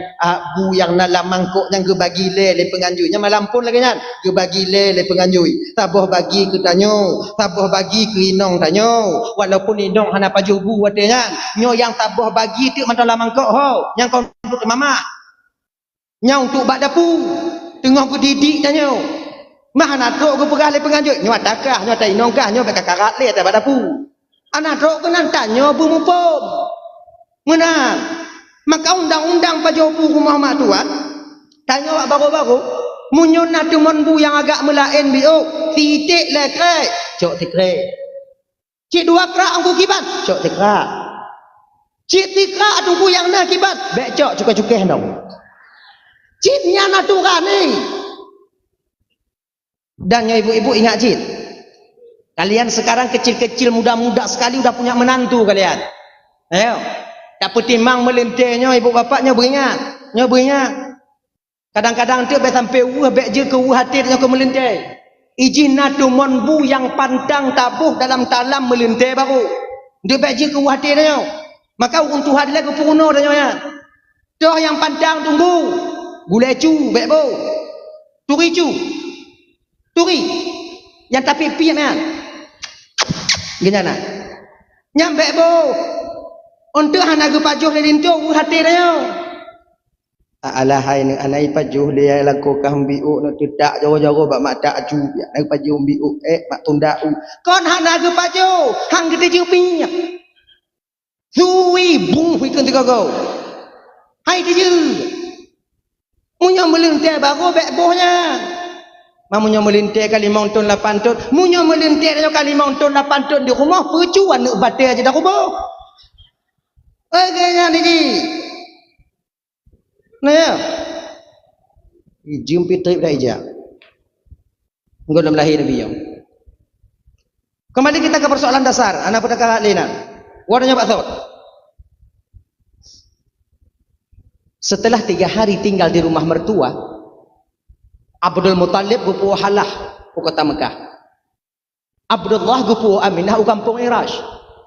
bu yang dalam mangkok yang ge bagi le penganjoy nya malam pun lagi nyan ge bagi le penganjoy taboh bagi ke tanyo taboh bagi ke inong tanyo walaupun inong hana paju bu wate nyan nyo yang taboh bagi tu dalam mangkok ho yang kon untuk mama nya untuk bak dapu tengah ku didik tanyo mah anak trok ke pegah le penganjoy nyo takah nyo tai inong kah nyo bak karat le tak bak dapu anak trok ke nan tanyo bu mupom menang maka undang-undang pajopu rumah mak tuan tanya wak baru-baru munyon nak teman bu yang agak melain bio titik lekrek cok tikrek cik dua krak angku kibat cok tikrak cik tikrak tunggu yang nak kibat bek cok cukai-cukai dong ciknya naturan ni dan ya ibu-ibu ingat cik kalian sekarang kecil-kecil muda-muda sekali udah punya menantu kalian ayo tak pertimbang melintihnya ibu bapaknya beringat kadang-kadang tu sampai bek je ke hati dia ke melintih izin natu monbu yang pantang tabuh dalam talam melintih baru dia bek je ke hati dia maka untuk hari lagi puno dia nya toh yang pantang tunggu gulai cu bek bo turi yang tapi pian gimana nyambe bo untuk hana ge pajuh lintu hati dia alahai ni anai pajuh dia laku kah biu nak tidak jauh-jauh bak mak tak aju ya nak pajuh biu mak tunda kon hana ge pajuh hang gede jupinya suwi bung hui kan tiga go hai tu je munyo melintih baru bek bohnya Mamunyo melintir kali 5 tahun 8 tahun. Munyo melintir kali 5 tahun 8 tahun di rumah percuan nak batal aja dah kubur. Agaknya ni. Nah ya. Jumpi trip dah ija. Engkau dalam lahir Nabi yang. Kembali kita ke persoalan dasar. Anak pada kakak lina. Warnanya Pak Thawad. Setelah 3 hari tinggal di rumah mertua, Abdul Muttalib gupu halah ke kota Mekah. Abdullah gupu Aminah ke kampung Irash.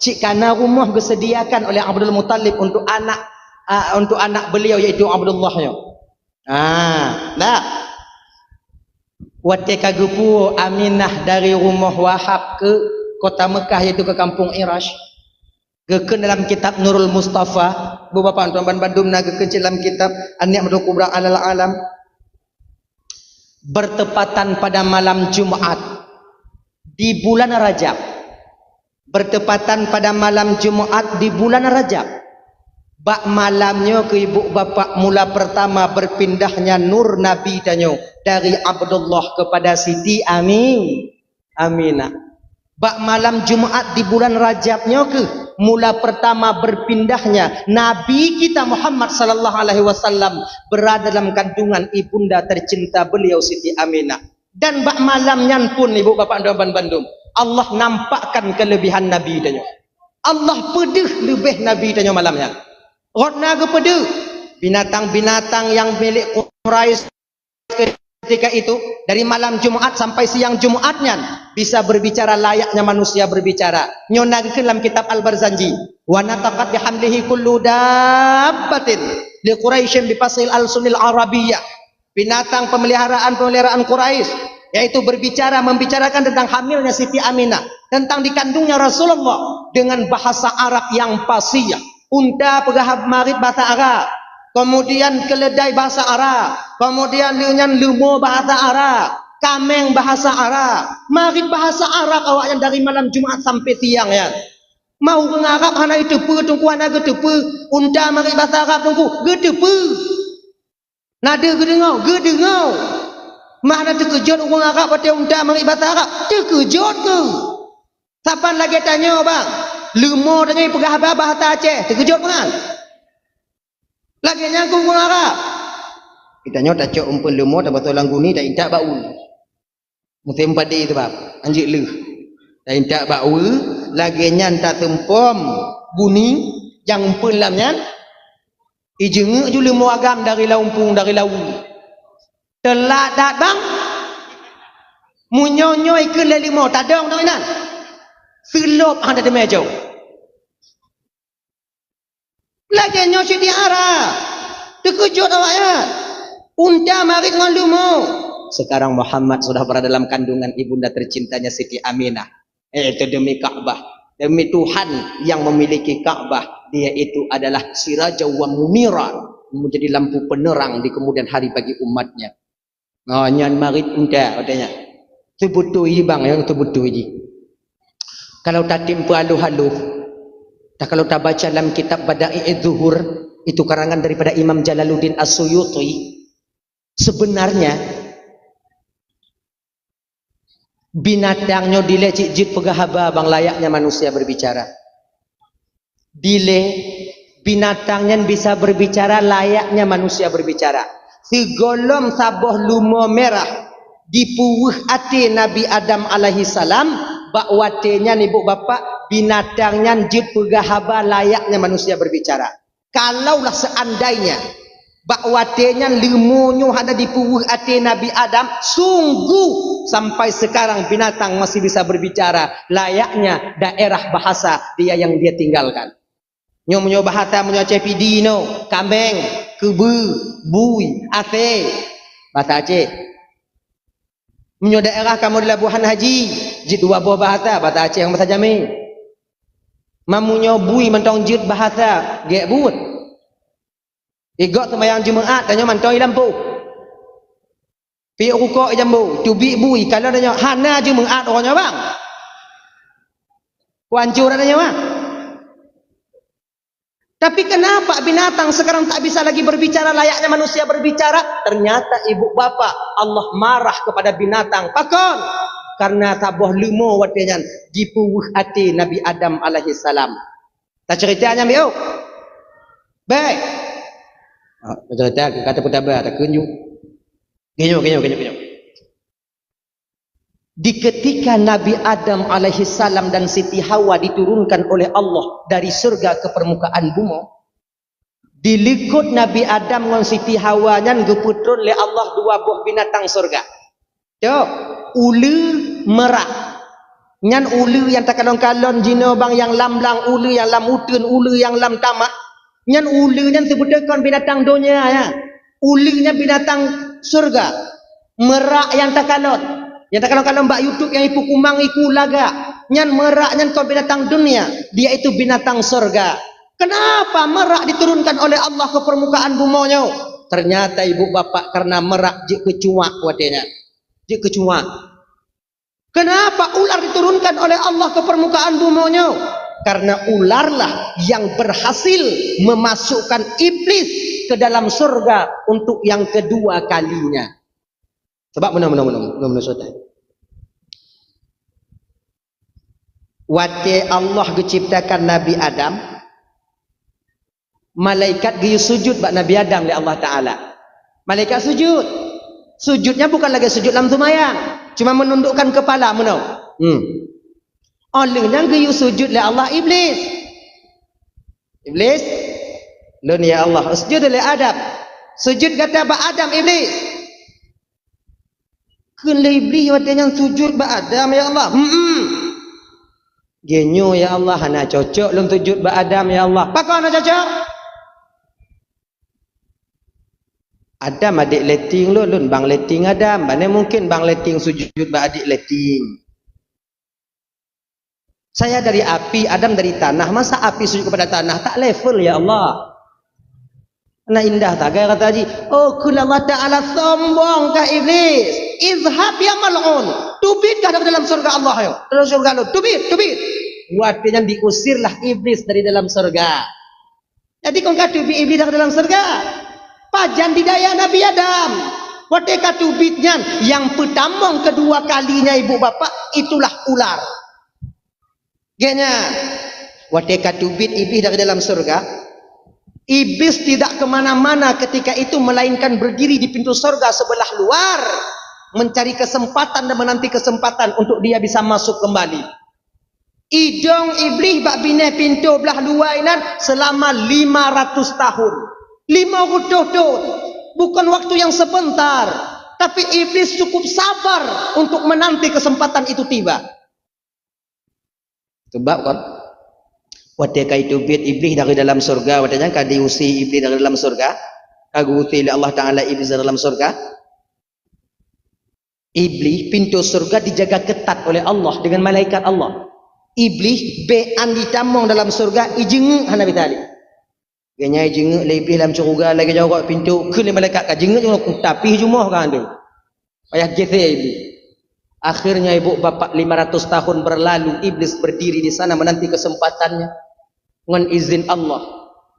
Cik kana rumah disediakan oleh Abdul Muttalib untuk anak beliau iaitu Abdullahnya. Dah. Watika gupu Aminah dari rumah Wahab ke kota Mekah iaitu ke kampung Irash. Geken dalam kitab Nurul Mustafa, beberapa tuan Bandung na geken dalam kitab An-Ni'matul Kubra Alal Alam. Bertepatan pada malam Jumat di bulan Rajab. Bertepatan pada malam Jumat di bulan Rajab. Bak malamnya ke ibu bapa mula pertama berpindahnya nur Nabi danyo dari Abdullah kepada Siti Aminah. Bak malam Jumat di bulan Rajabnya ke mula pertama berpindahnya Nabi kita Muhammad sallallahu alaihi wasallam berada dalam kandungan ibunda tercinta beliau Siti Aminah. Dan bak malamnya pun ibu bapa dan Bandung Allah nampakkan kelebihan Nabi danyo. Allah pedih lebih Nabi danyo malamnya. Rodna kepada binatang-binatang yang milik Quraisy ketika itu dari malam Jumat sampai siang Jumatnya bisa berbicara layaknya manusia berbicara. Nyonag dalam kitab Al-Barzanji, wa nataqat bihamdihi kullu dabbatin li Quraisy bi fasil al-sunil arabiyyah. Binatang pemeliharaan Quraisy yaitu membicarakan tentang hamilnya Siti Aminah, tentang dikandungnya Rasulullah dengan bahasa Arab yang fasih. Unta pegahab marid bahasa Arab, kemudian keledai bahasa Arab, kemudian dengan lumo bahasa Arab, kameng bahasa Arab, marid bahasa Arab awaknya dari malam Jumat sampai siang ya. Mau ke Arab hana itu tunggu hana gedepe, unta marid bahasa Arab tunggu gedepe. Nada gedengau. Mana terkejut orang Arab pada unta marid bahasa Arab? Terkejut ke? Siapa lagi tanya bang? Lumo tanya pegah bahasa Aceh, terkejut kan? Lagi nyangkung orang Arab. Kita nyok tak cok umpun lumo tak betul langguni tak intak bau. Musim padi itu bab, anjik leh. Tak intak bau, lagi nyan tak tempom buni yang umpun lamnya. Ijeng ju lumo agam dari laumpung dari lau. Telat dat bang. Munyonyoy ke lelimo tadong tak inan. Silop ada di meja. Lagi nyosik di arah. Terkejut awaknya. Unta marit dengan lumo. Sekarang Muhammad sudah berada dalam kandungan ibunda tercintanya Siti Aminah. Itu demi Ka'bah. Demi Tuhan yang memiliki Ka'bah. Dia itu adalah siraja wa munira. Menjadi lampu penerang di kemudian hari bagi umatnya. Oh, nyan marit unta katanya. Itu betul ini bang, yang itu betul ini. Kalau tak timpu haluh-haluh, tak kalau tak baca dalam kitab Bada'i' Zuhur, itu karangan daripada Imam Jalaluddin As-Suyuti, sebenarnya binatangnya dile cik pegahaba bang layaknya manusia berbicara. Dile binatangnya bisa berbicara layaknya manusia berbicara. Sigolom saboh lumo merah dipuwuh ati Nabi Adam alaihi salam. Bak watenya ni bu bapak binatangnya jid pegahaba layaknya manusia berbicara. Kalaulah seandainya bak watenya lemunyo ada di puwuh ati Nabi Adam, sungguh sampai sekarang binatang masih bisa berbicara layaknya daerah bahasa dia yang dia tinggalkan. Nyo bahasa menyo cepidino, kambeng, kebu, bui, ate, bahasa Aceh. Menyo daerah kamu di Labuhan Haji, jid dua buah bahasa Aceh yang bahasa Jamil. Mamunyo bui mentong jid bahasa gek but. Igot sembahyang Jumaat tanya mantoi lampu. Pi rukuk jambu, tubi bui kalau tanya hana Jumaat orangnya bang. Kuancur tanya bang. Tapi kenapa binatang sekarang tak bisa lagi berbicara layaknya manusia berbicara? Ternyata ibu bapa Allah marah kepada binatang. Pakon? Karena tak boh lumo watenya dipuwuh hati Nabi Adam alaihi salam. Tak ceritanya biu. Baik. Cerita kata putaba tak kunyu. Genyo. Di ketika Nabi Adam alaihi salam dan Siti Hawa diturunkan oleh Allah dari surga ke permukaan bumi, dilikut Nabi Adam dengan Siti Hawa nyan geputrun oleh Allah dua buah binatang surga. Cok, ulu merak. Nyan ulu yang tak kalon-kalon jino bang yang lam-lang ulu yang lam utun ulu yang lam tamak. Nyan ulu nyan sebutkan binatang dunia ya. Ulunya binatang surga. Merak yang tak kalon. Yang tak kalau mbak YouTube yang ipu kumang iku laga nyan merak nyan kau binatang dunia, dia itu binatang surga. Kenapa merak diturunkan oleh Allah ke permukaan bumonya? Ternyata ibu bapak karena merak je kecuak watenya. Je kecuak. Kenapa ular diturunkan oleh Allah ke permukaan bumonya? Karena ularlah yang berhasil memasukkan iblis ke dalam surga untuk yang kedua kalinya. Sebab mana saudara. Waktu Allah menciptakan Nabi Adam, malaikat giyu sujud bak Nabi Adam oleh Allah Taala. Malaikat sujud. Sujudnya bukan lagi sujud dalam sembahyang, cuma menundukkan kepala menau. Olehnya giyu sujud oleh Allah iblis. Iblis, lun ya Allah, sujud oleh Adam. Sujud kata bak Adam iblis. Kena iblis yang sujud bak Adam ya Allah. Genyo ya Allah, hana cocok lun sujud bak Adam ya Allah. Pakau hana cocok? Adam adik leting lun bang leting Adam. Mana mungkin bang leting sujud bak adik leting? Saya dari api, Adam dari tanah. Masa api sujud kepada tanah? Tak level ya Allah. Nah indah tak gaya kata haji. Oh kula Allah Ta'ala sombong kah iblis. Izhab ya mal'un. Tubit kah dalam surga Allah yo. Dalam surga lu. Tubit. Artinya diusirlah iblis dari dalam surga. Jadi kau kata tubit iblis dari dalam surga. Pajan didaya Nabi Adam. Waktu kata tubitnya yang pertama kedua kalinya ibu bapak itulah ular. Genya. Waktu kata tubit iblis dari dalam surga. Iblis tidak kemana-mana ketika itu melainkan berdiri di pintu surga sebelah luar mencari kesempatan dan menanti kesempatan untuk dia bisa masuk kembali. Idong iblis bak bineh pintu belah luar ini selama 500 tahun. 500 tahun. Bukan waktu yang sebentar, tapi iblis cukup sabar untuk menanti kesempatan itu tiba. Sebab kan Watika itu bit iblis dari dalam surga, wadanya kadiusi iblis dari dalam surga, kaguti Allah Taala iblis dari dalam surga. Iblis pintu surga dijaga ketat oleh Allah dengan malaikat Allah. Iblis bean ditamong dalam surga ijeng hana bitali. Genya ijeng iblis dalam surga lagi jauh pintu ke malaikat kajeng tapi jumoh kan tu. Payah gete iblis. Akhirnya ibu bapak 500 tahun berlalu iblis berdiri di sana menanti kesempatannya. Ngan izin Allah,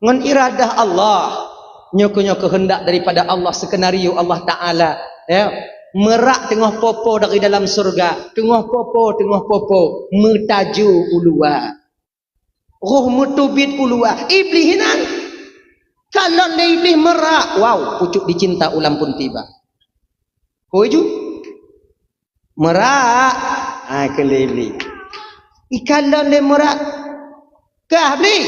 ngan iradah Allah, nyoko kehendak daripada Allah, skenario Allah Taala, ya, merak tengah popo dari dalam surga, tengah popo, metaju ulua, roh metubit ulua, iblis hinan, kalau iblis merak, wow, pucuk dicinta ulam pun tiba, koju, merak, kele iblis, ikalan le merak. Kah beli?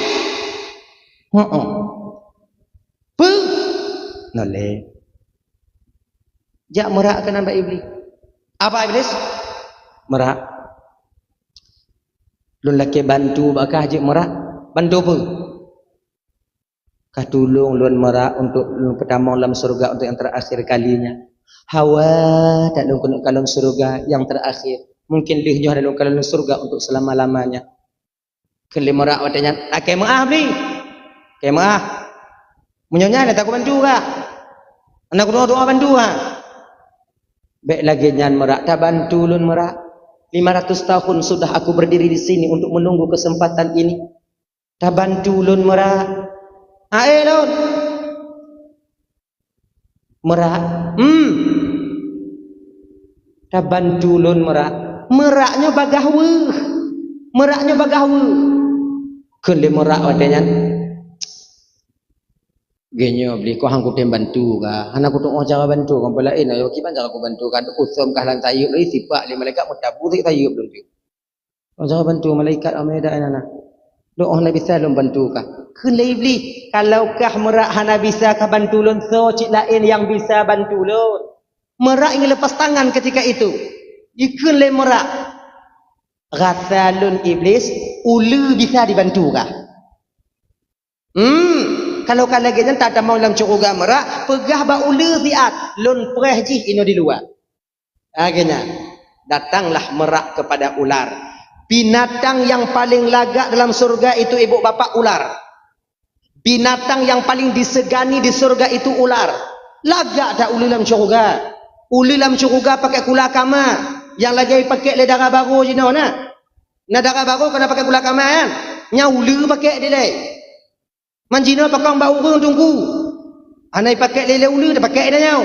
Pu? Nole. Jak merak ke nampak iblis. Apa iblis? Merak. Lun laki bantu bakah je merak. Bantu apa? Kah tolong lun merak untuk lun pertama dalam surga untuk yang terakhir kalinya. Hawa tak lun kalon surga yang terakhir. Mungkin lihnya dalam kalon surga untuk selama-lamanya. Kelimerak watanya, kemah beli, kemah, menyonya nak aku bantu kah? Anak doa bantu kah? Baik lagi nyan merak, tak bantu lun merak. 500 tahun sudah aku berdiri di sini untuk menunggu kesempatan ini. Tak bantu lun merak. Lon. Merak. Dah bantu lon merak. Meraknya bagahwe. Meraknya bagahwe. Kele merak wadanya. Genyo beli ko hang ko tem bantu ka. Anak ko tong cara bantu kan pelain ayo kiban cara ko bantu kan usum kah lan tayub lai sifat li malaikat mutabu ti tayub dong tu. Cara bantu malaikat ameda anak. Doa Nabi sallam bantu ka. Kelai beli kalau kah merak hana bisa ka bantu lon so cik lain yang bisa bantu lon. Merak ingin lepas tangan ketika itu. Ikun le merak. Rasa lon iblis ulu bisa dibantu kah? Kalau kalagenya tak ada mau dalam curuga merak, pegah ba ulu ziat, lon preh jih ino di luar. Akhirnya datanglah merak kepada ular. Binatang yang paling lagak dalam surga itu ibu bapa ular. Binatang yang paling disegani di surga itu ular. Lagak tak ulu dalam surga. Ulu dalam surga pakai kula kama. Yang lagi pakai le darah baru je no na. Na darah baru kena pakai kula kama kan. Nya ulu pakai dia le. Manjina pakai bau urang tunggu. Anai pakai lele ulu dah pakai dah nyau.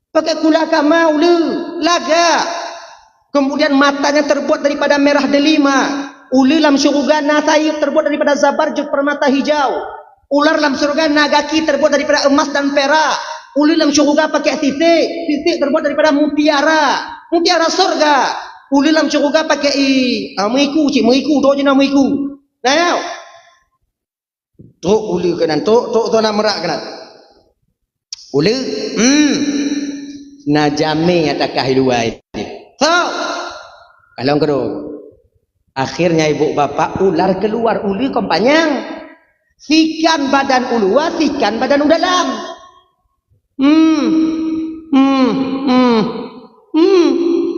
Pakai kula kama ulu. Lagak. Kemudian matanya terbuat daripada merah delima. Ulu dalam surga nasayib terbuat daripada zabarjud permata hijau. Ular dalam surga nagaki terbuat daripada emas dan perak. Ulu dalam surga pakai sisik. Sisik terbuat daripada mutiara. Mutiara surga. Ulu dalam surga pakai meriku cik. Meriku. Tok je nak meriku. Nah yau. Tok ulu kanan. Tok nak merak kanan. Ulu. Najami atakah hiluai. So. Kalau kedua. Akhirnya ibu bapa ular keluar ulu kompanyang. Sikan badan ulu, sikan badan dalam.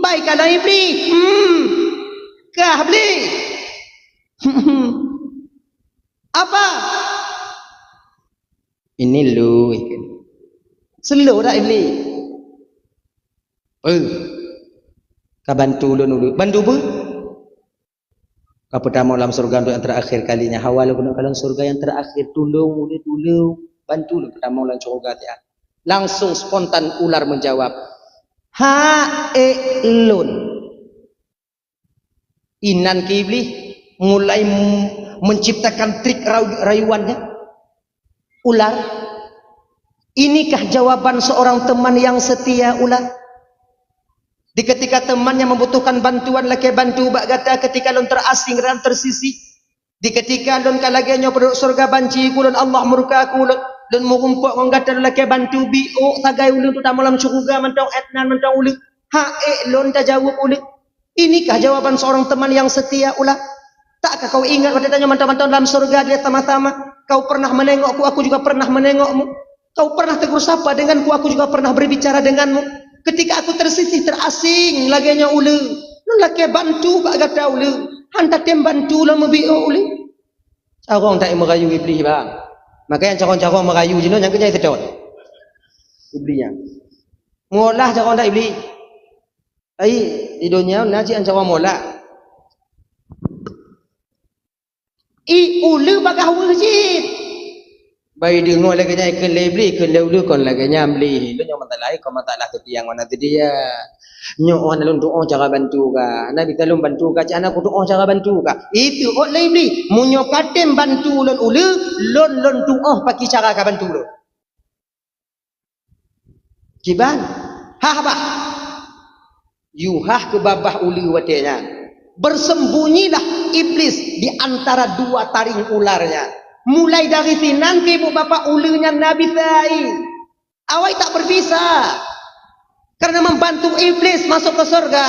Baik kalau iblis. Kah beli. Apa? Ini lu. Selo dah iblis. Kau bantu lu. Bantu bu? Kau pertama dalam surga untuk yang terakhir kalinya. Hawal lu dalam surga yang terakhir. Tolong. Bantu lu pertama dalam surga. Langsung spontan ular menjawab. Lun. Inan ke iblis. Mulai menciptakan trik rayuannya. Ular. Inikah jawaban seorang teman yang setia ular? Di ketika temannya membutuhkan bantuan laki bantu bak kata ketika lon terasing dan tersisih. Di ketika lon kalagenya penduduk surga banci kulon Allah murka kulon dan murumpak orang kata laki bantu biuk tagai ulun tu tak malam surga mentang etnan mentang ulun. Lon tak jawab ulun. Inikah jawaban seorang teman yang setia ulah? Takkah kau ingat pada tanya mentang-mentang dalam surga dia sama-sama? Kau pernah menengokku, aku juga pernah menengokmu. Kau pernah tegur sapa denganku, aku juga pernah berbicara denganmu. Ketika aku tersisih terasing laganya ulu. Nun laki bantu bak kata ulu. Hantar tem bantu lah mebiuk ulu. Carong tak merayu iblis bang. Makanya carong-carong merayu je no yang kerja sedot. Iblisnya. Molah carong tak iblis. Di dunia naji carong molah. Ulu bagah wujud. Baik dengar lagi nya ikan lebli, ikan lelu kon lagi nya beli. Lu yang matalai, kau matalah tu tiang mana tu dia. Nyo orang lalu doa cara bantu ka. Nabi talum bantu ka, cak anak aku doa cara bantu ka. Itu ot lebli. Munyo katem bantu lon ulu, lon doa pakai cara ka bantu lon. Kiban? Bah. Yuhah ke babah ulu watenya. Bersembunyilah iblis di antara dua taring ularnya. Mulai dari sinan ke ibu bapa ulunya Nabi Sai. Awai tak berbisa. Karena membantu iblis masuk ke surga.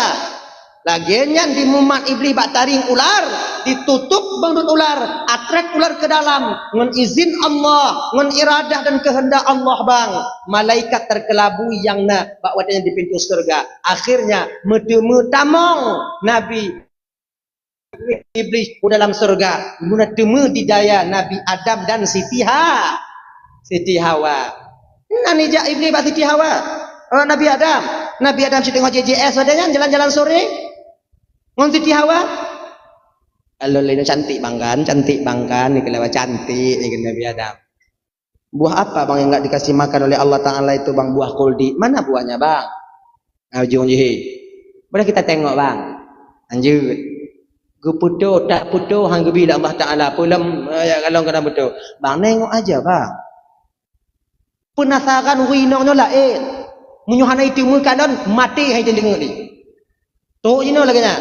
Laginya di mumat iblis bak taring ular. Ditutup bandut ular. Atrek ular ke dalam. Ngan izin Allah. Ngan iradah dan kehendak Allah bang. Malaikat terkelabu yang nak bak wadanya di pintu surga. Akhirnya medemu tamong Nabi iblis dalam surga guna temu di daya Nabi Adam dan Siti Hawa. Nani jak iblis bak Siti Hawa? Nabi Adam si tengok JJS wadanya jalan-jalan sore. Ngon Siti Hawa. Kalau lain cantik bangkan ni kelewat cantik ni Nabi Adam. Buah apa bang yang enggak dikasih makan oleh Allah Taala itu bang? Buah kuldi. Mana buahnya bang? Ujung je. Boleh kita tengok bang. Lanjut. Guputo tak puto hang bila Allah Taala pulam ya kalau kena betul. Bang nengok aja bang. Penasaran winongnya lain. Munyuhana itu mukalon mati hai tengok ni. Tu ino lagi nya.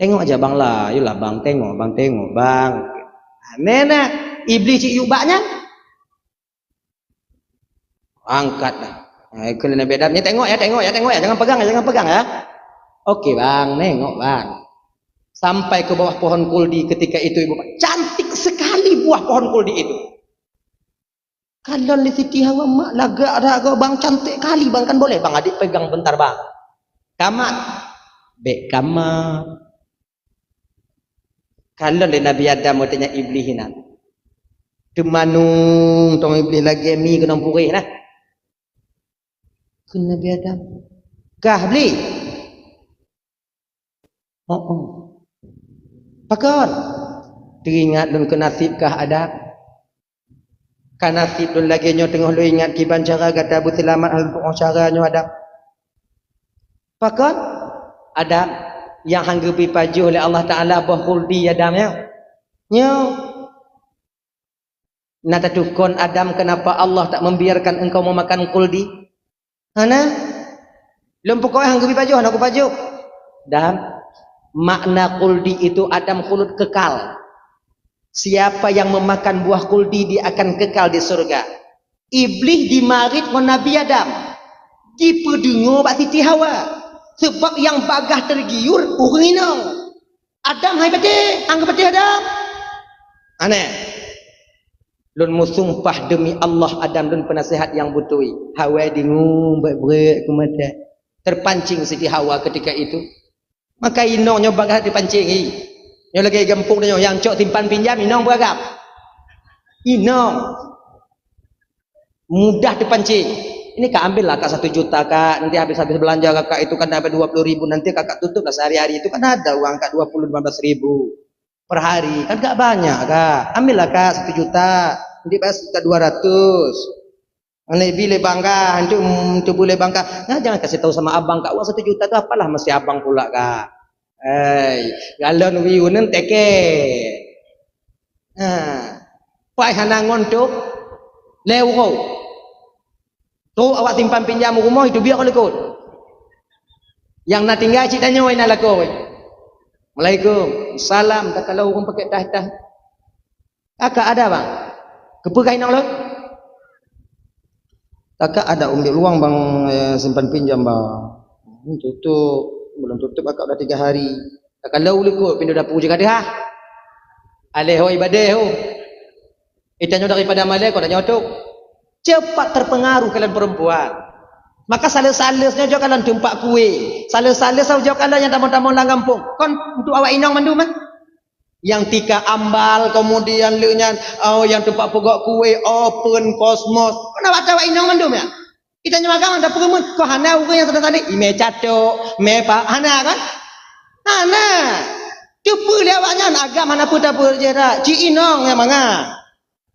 Tengok aja bang lah, yulah bang tengok bang. Nena iblis cik yubaknya angkat dah. Kalau Nabi Adam ni tengok ya, jangan pegang ya. Okey bang, nengok bang. Sampai ke bawah pohon kuldi ketika itu ibu, cantik sekali buah pohon kuldi itu. Kalau li Siti Hawa mak lagak dah kau bang, cantik kali bang, kan boleh bang adik pegang bentar bang. Kamat, kamat. Kalau li Nabi Adam tanya iblis nak. Temanung tong iblis lagi mi kena purih lah. Ke Nabi Adam. Kah beli? Pakon. Teringat dan kenasib kah Adam? Kanasib dun lagi nyo tengah lu ingat kiban cara kata Abu Selamat hal tu cara nyo Adam. Pakon? Adam yang hanggepi pajuh oleh Allah Taala bah khuldi Adam ya. Nyo nata tukon Adam kenapa Allah tak membiarkan engkau memakan kuldi? Hana? Lempuk kau yang gebi pajuh, aku pajuh. Dan makna kuldi itu Adam khulud kekal. Siapa yang memakan buah kuldi dia akan kekal di surga. Iblis dimarit dengan Nabi Adam. Dipedengar bak Siti Hawa. Sebab yang bagah tergiur urinong. Adam hai peti, anggap peti Adam. Aneh. Lun musumpah demi Allah Adam lun penasihat yang butui. Hawa dengung berat ke mata. Terpancing Siti Hawa ketika itu. Maka inongnya bagah dipancing. Yang lagi gempuk dia yang cok timpan pinjam inong beragam. Inong mudah dipancing. Ini kak ambillah kak 1 juta kak. Nanti habis-habis belanja kakak itu kan dapat 20.000. Nanti kakak tutup lah sehari-hari itu kan ada uang kak 20-15.000 per hari. Kan gak banyak kak. Ambillah kak 1 juta. Nanti bayar sekitar 200. Ini boleh bangga. Itu boleh bangga. Nah, jangan kasih tahu sama abang kak. Uang 1 juta itu apalah mesti abang pula kak. Galon wiunen teke. Pai hanangon tu lewo. Tu awak timpan pinjam rumah itu biar kau lekut. Yang nak tinggal cik tanya wei nak laku. Assalamualaikum. Salam tak kalau orang pakai tah-tah. Kakak ada bang? Kepegai nak lo? Kakak ada ambil uang bang simpan pinjam bang. Tutup. Belum tutup akak dah 3 hari. Tak kalau lekut pindah dapur je kada ha. Aleh hoi badeh ho. Itanya daripada malai kau dah nyotok. Cepat terpengaruh kalian perempuan. Maka sales-salesnya juga kalian tempat kue. Sales-sales saja kalian yang tamu-tamu lang kampung. Kon untuk awak inang mandu mah. Yang tika ambal kemudian leunya yang tempat pegok kue open kosmos. Kenapa awak inang mandu ya? Kita nyamakan ada perumun. Kau hana urang yang tadi ime catok, me pak hana kan? Hana. Cuba lewatnya agam mana pun tak berjera. Ci inong yang manga.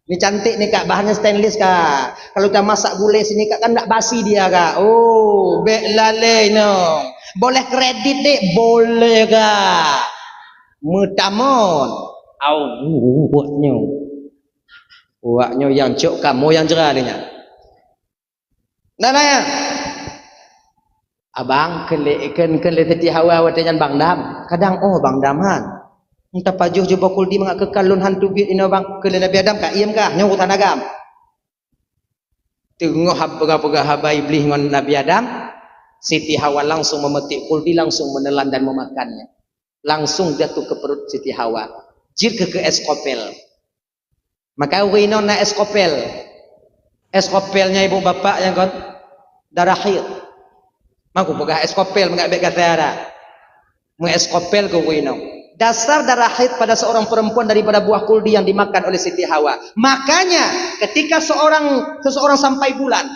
Ini cantik nih kak, bahannya stainless kak. Kalau kita masak gulai sini kak kan tak basi dia kak. Oh, bek lale no. Boleh kredit dek, boleh kak. Mutamon. Buatnya yang cok kamu yang cerah dia. Nah ya. Abang kelek Siti Hawa watanyan Bang Dam. Kadang Bang Daman. Entah pajuh jumpa kuldi mengak kekalun hantu bit ina bang ke Nabi Adam kak iem kah nyong utan agam. Tengok pegah-pegah haba iblis dengan Nabi Adam. Siti Hawa langsung memetik kuldi, langsung menelan dan memakannya. Langsung jatuh ke perut Siti Hawa. Jir ke eskopel. Maka wino na eskopel. Eskopelnya ibu bapak yang kon darah haid. Maku pegah eskopel mengak bek kata ada. Mengeskopel ke wino. Dasar darah haid pada seorang perempuan daripada buah kuldi yang dimakan oleh Siti Hawa. Makanya ketika seseorang sampai bulan,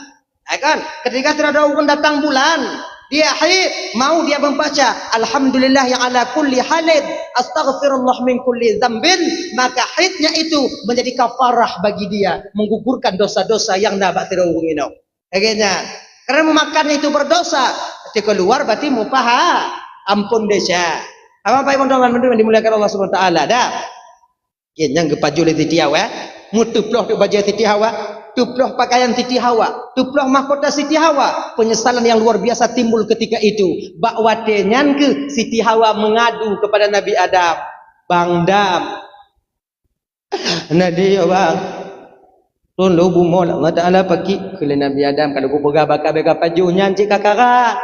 ya kan? Ketika tidak ada datang bulan, Dia haid, mau dia membaca alhamdulillah yang ala kulli halid, astaghfirullah min kulli dzambin, maka haidnya itu menjadi kafarah bagi dia, menggugurkan dosa-dosa yang dapat terhubungino. Akhirnya, karena memakannya itu berdosa, ketika keluar berarti mupaha, ampun desa. Apa teman-teman dimuliakan Allah Subhanahu wa taala dah. Yang kepaju le Siti Hawa, mutuploh tu baju Siti Hawa. Tuploh pakaian Siti Hawa, tuploh mahkota Siti Hawa. Penyesalan yang luar biasa timbul ketika itu. Bakwate nyanke Siti Hawa mengadu kepada Nabi Adam. Bang Dam. Nadia bang. Tun lu bumo Allah Taala pagi ke Nabi Adam kalau ku pegah bakal bega paju nyancik kakara.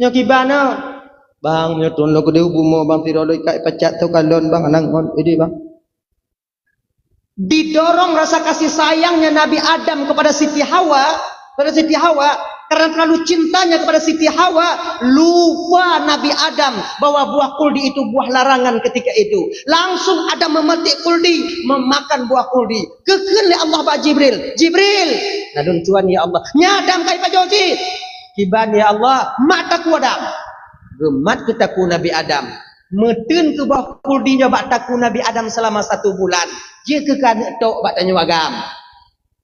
Nyokibana. Bang nyotun lu ku bumo bang tidak lu ikat pecat tu kalon bang anang ini bang. Didorong rasa kasih sayangnya Nabi Adam kepada Siti Hawa, karena terlalu cintanya kepada Siti Hawa, lupa Nabi Adam bahwa buah kuldi itu buah larangan ketika itu. Langsung Adam memetik kuldi, memakan buah kuldi. Kekenli Allah ba Jibril, nadun tuan ya Allah, nyadam kai pajoji. Kiban ya Allah, mataku Adam. Gemat ketaku Nabi Adam. Metun ke bawah kuldinya bak taku Nabi Adam selama 1 bulan. Dia kekan tok bak tanya wagam.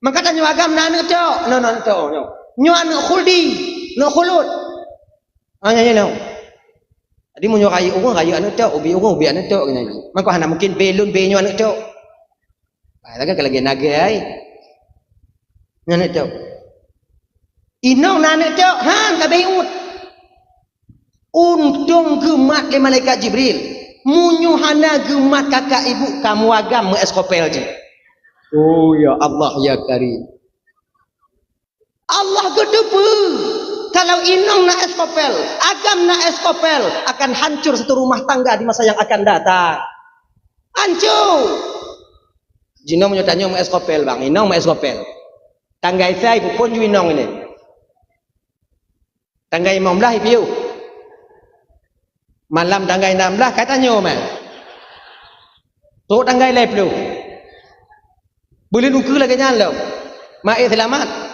Maka tanya wagam nana tok. No tok. Nyo anak kuldi, no kulut. Anya no. Tadi mu nyo kayu anak tok, ubi anak tok gini. Maka hana mungkin belun benyo anak tok. Lagi lagi naga ai. Anak tok. Inong nana tok, han ka beut. Untung gemat le malaikat Jibril. Munyuhana gemat kakak ibu kamu agam mengeskopel je. Oh ya Allah ya Karim. Allah gedepe. Kalau inong nak eskopel, agam nak eskopel, akan hancur satu rumah tangga di masa yang akan datang. Hancur. Jinong menyatanya mau eskopel bang, inong mau eskopel. Tangga saya ibu pun inong ini. Tangga imam lah ibu. Malam tanggai 16 katanya man. Tok tanggai lep lu. Boleh nuker lagi nyala. Mai selamat.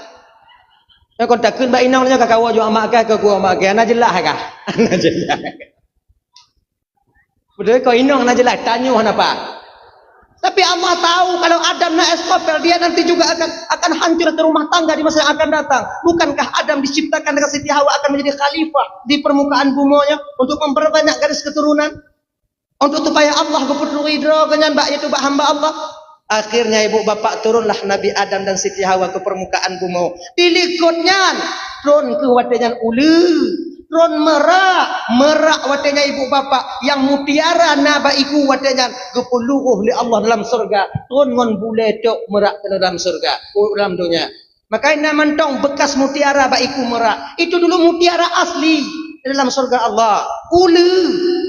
Ya kon takun ba inong nya ka kawo jo amak ka ke gua amak ana jelah ka. Ana jelah. Betul kau inong ana jelah tanya apa? Tapi Allah tahu kalau Adam nak eskopel dia nanti juga akan hancur ke rumah tangga di masa yang akan datang. Bukankah Adam diciptakan dengan Siti Hawa akan menjadi khalifah di permukaan bumonya untuk memperbanyak garis keturunan? Untuk supaya Allah keputu ridho dengan mbak itu mbak hamba Allah. Akhirnya ibu bapak turunlah Nabi Adam dan Siti Hawa ke permukaan bumo. Dilikutnya turun ke watenyan ulu. Ron merak watenya ibu bapak yang mutiara nabaiku watenya gepuluh li Allah dalam surga ron ngon bule tok merak ke dalam surga dalam dunia. Makanya mentong bekas mutiara baiku merak itu dulu mutiara asli dalam surga Allah. Ulu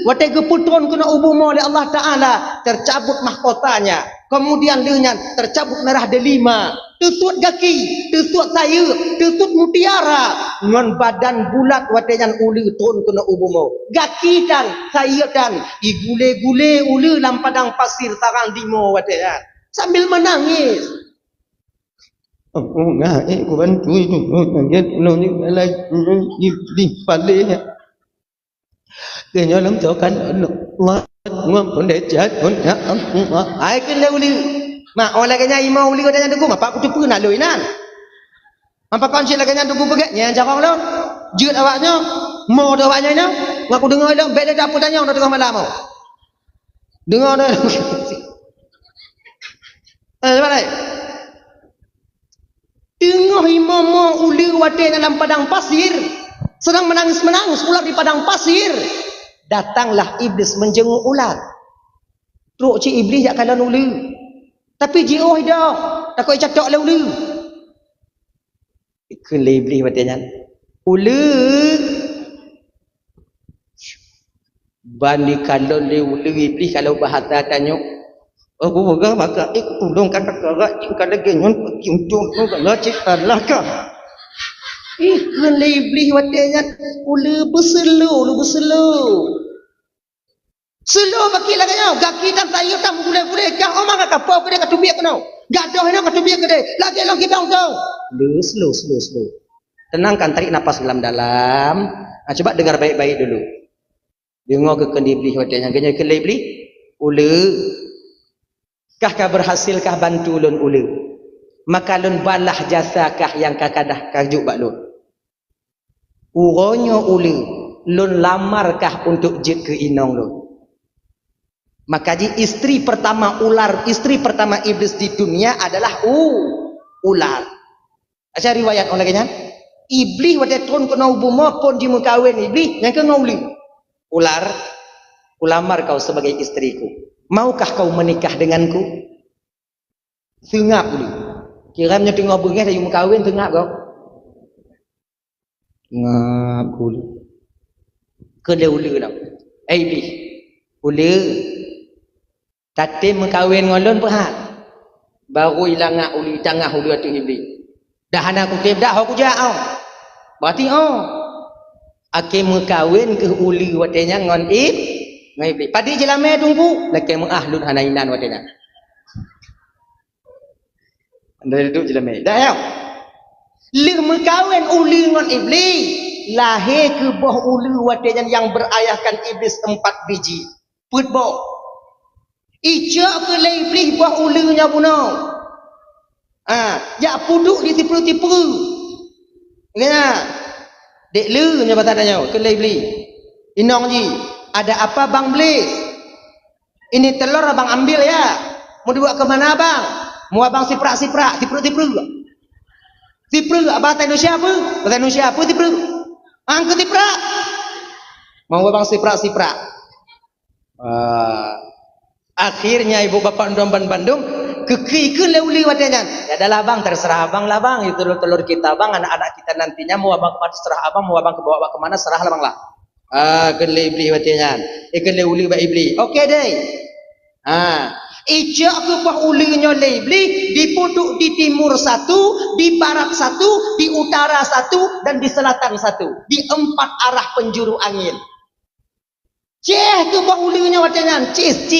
wate geputron kena ubumo oleh Allah Taala tercabut mahkotanya. Kemudian dengan tercabut merah delima, tutut kaki, tutut sayur, tutut mutiara, ngon badan bulat watenyan ulu turun kena ubumo. Kaki dan sayur dan igule-gule ulu lam padang pasir tarang dimo watenyan sambil menangis. Oh enggak, aku bantu itu, nangis noni lagi di palenya. Kenya lam cokan Allah. Ngom pun decat pun ya Allah. Ai ken le uli. Mak ola kenya imau uli kodanya dugu apa aku cepu nak loinan. Apa konci la kenya dugu pegak nya jarang lo. Jut awaknya, mau awaknya nya. Ngaku dengar dah beda dapur tanya dah tengah malam mau. Dengar dah. Balik. Tengah imam uli wate dalam padang pasir. Sedang menangis-menangis ular di padang pasir. Datanglah iblis menjenguk ular. Truk ci iblis jak kalan ulu. Tapi jioh dah. Takut catok le ulu. Ikun le iblis batanya. Ulu. Bani kalon le ulu iblis kalau bahasa tanya. Aku pegang maka tolong kata karak kada genyon kincung kada cik Allah ka. Ikun le iblis batanya. Ulu berselu. Selo baki lah kau, gaki dan tayo tam boleh kau omang kau apa dia kau biak kau, gadoh ni kau biak kau, lagi kita tahu. Slow. Tenangkan, tarik nafas dalam-dalam. Coba dengar baik-baik dulu. Dengar ke kendi iblis wadanya. Ganya ke iblis. Ula. Kah berhasilkah bantu lun ula? Maka lun balah jasakah yang kakadah kajuk bak lun? Uronyo ula. Lun lamarkah untuk jid ke inong lun? Maka istri pertama ular, istri pertama iblis di dunia adalah ular. Asyik riwayat orang kanya. Iblis waktu turun kena ubumah pun di mengkawin iblis yang ke ngauli. Ular, ulamar kau sebagai istriku. Maukah kau menikah denganku? Tengap dulu. Kiramnya tengah bengih dari mengkawin tengap kau. Ngap dulu. Kena ulu dah. Iblis. Ulu. Tadi mengkawin ngolon perhat. Baru hilang ulu tengah ulu atu iblis. Dah anak aku tip dah aku jauh. Berarti akan mengkawin ke uli watenya ngon iblis. Padi jelame tunggu laki mengahlun hanainan watenya. Anda duduk jelame. Dah ya. Li mengkawin uli ngon iblis. Lahir ke bawah uli watenya yang berayahkan iblis 4 biji. Put bawah. Ijak ke iblis bawah ulinya bunuh. Ya puduk di tipu-tipu. Kena. Dek lu nya batadanya ke beli. Inong ji, ada apa bang beli? Ini telur abang ambil ya. Mau dibawa ke mana bang? Mau abang siprak-siprak, tipu-tipu. Tipu abang Indonesia apa? Bahasa Indonesia apa tipu? Angkat tiprak. Mau abang siprak-siprak. Akhirnya ibu bapak Bandung kekikun leuli watenya. Ya adalah bang, terserah abang lah bang. Itu telur kita bang, anak-anak kita nantinya mau abang terserah abang, mau abang kebawa kemana serah lah bang lah. Kele iblis watenya. Kele uli ba iblis. Okey deh. Ijak ke bah ulinya iblis dipuduk di timur satu, di barat satu, di utara satu, dan di selatan satu. Di 4 arah penjuru angin. Ceh ke bah ulinya watenya. Cis,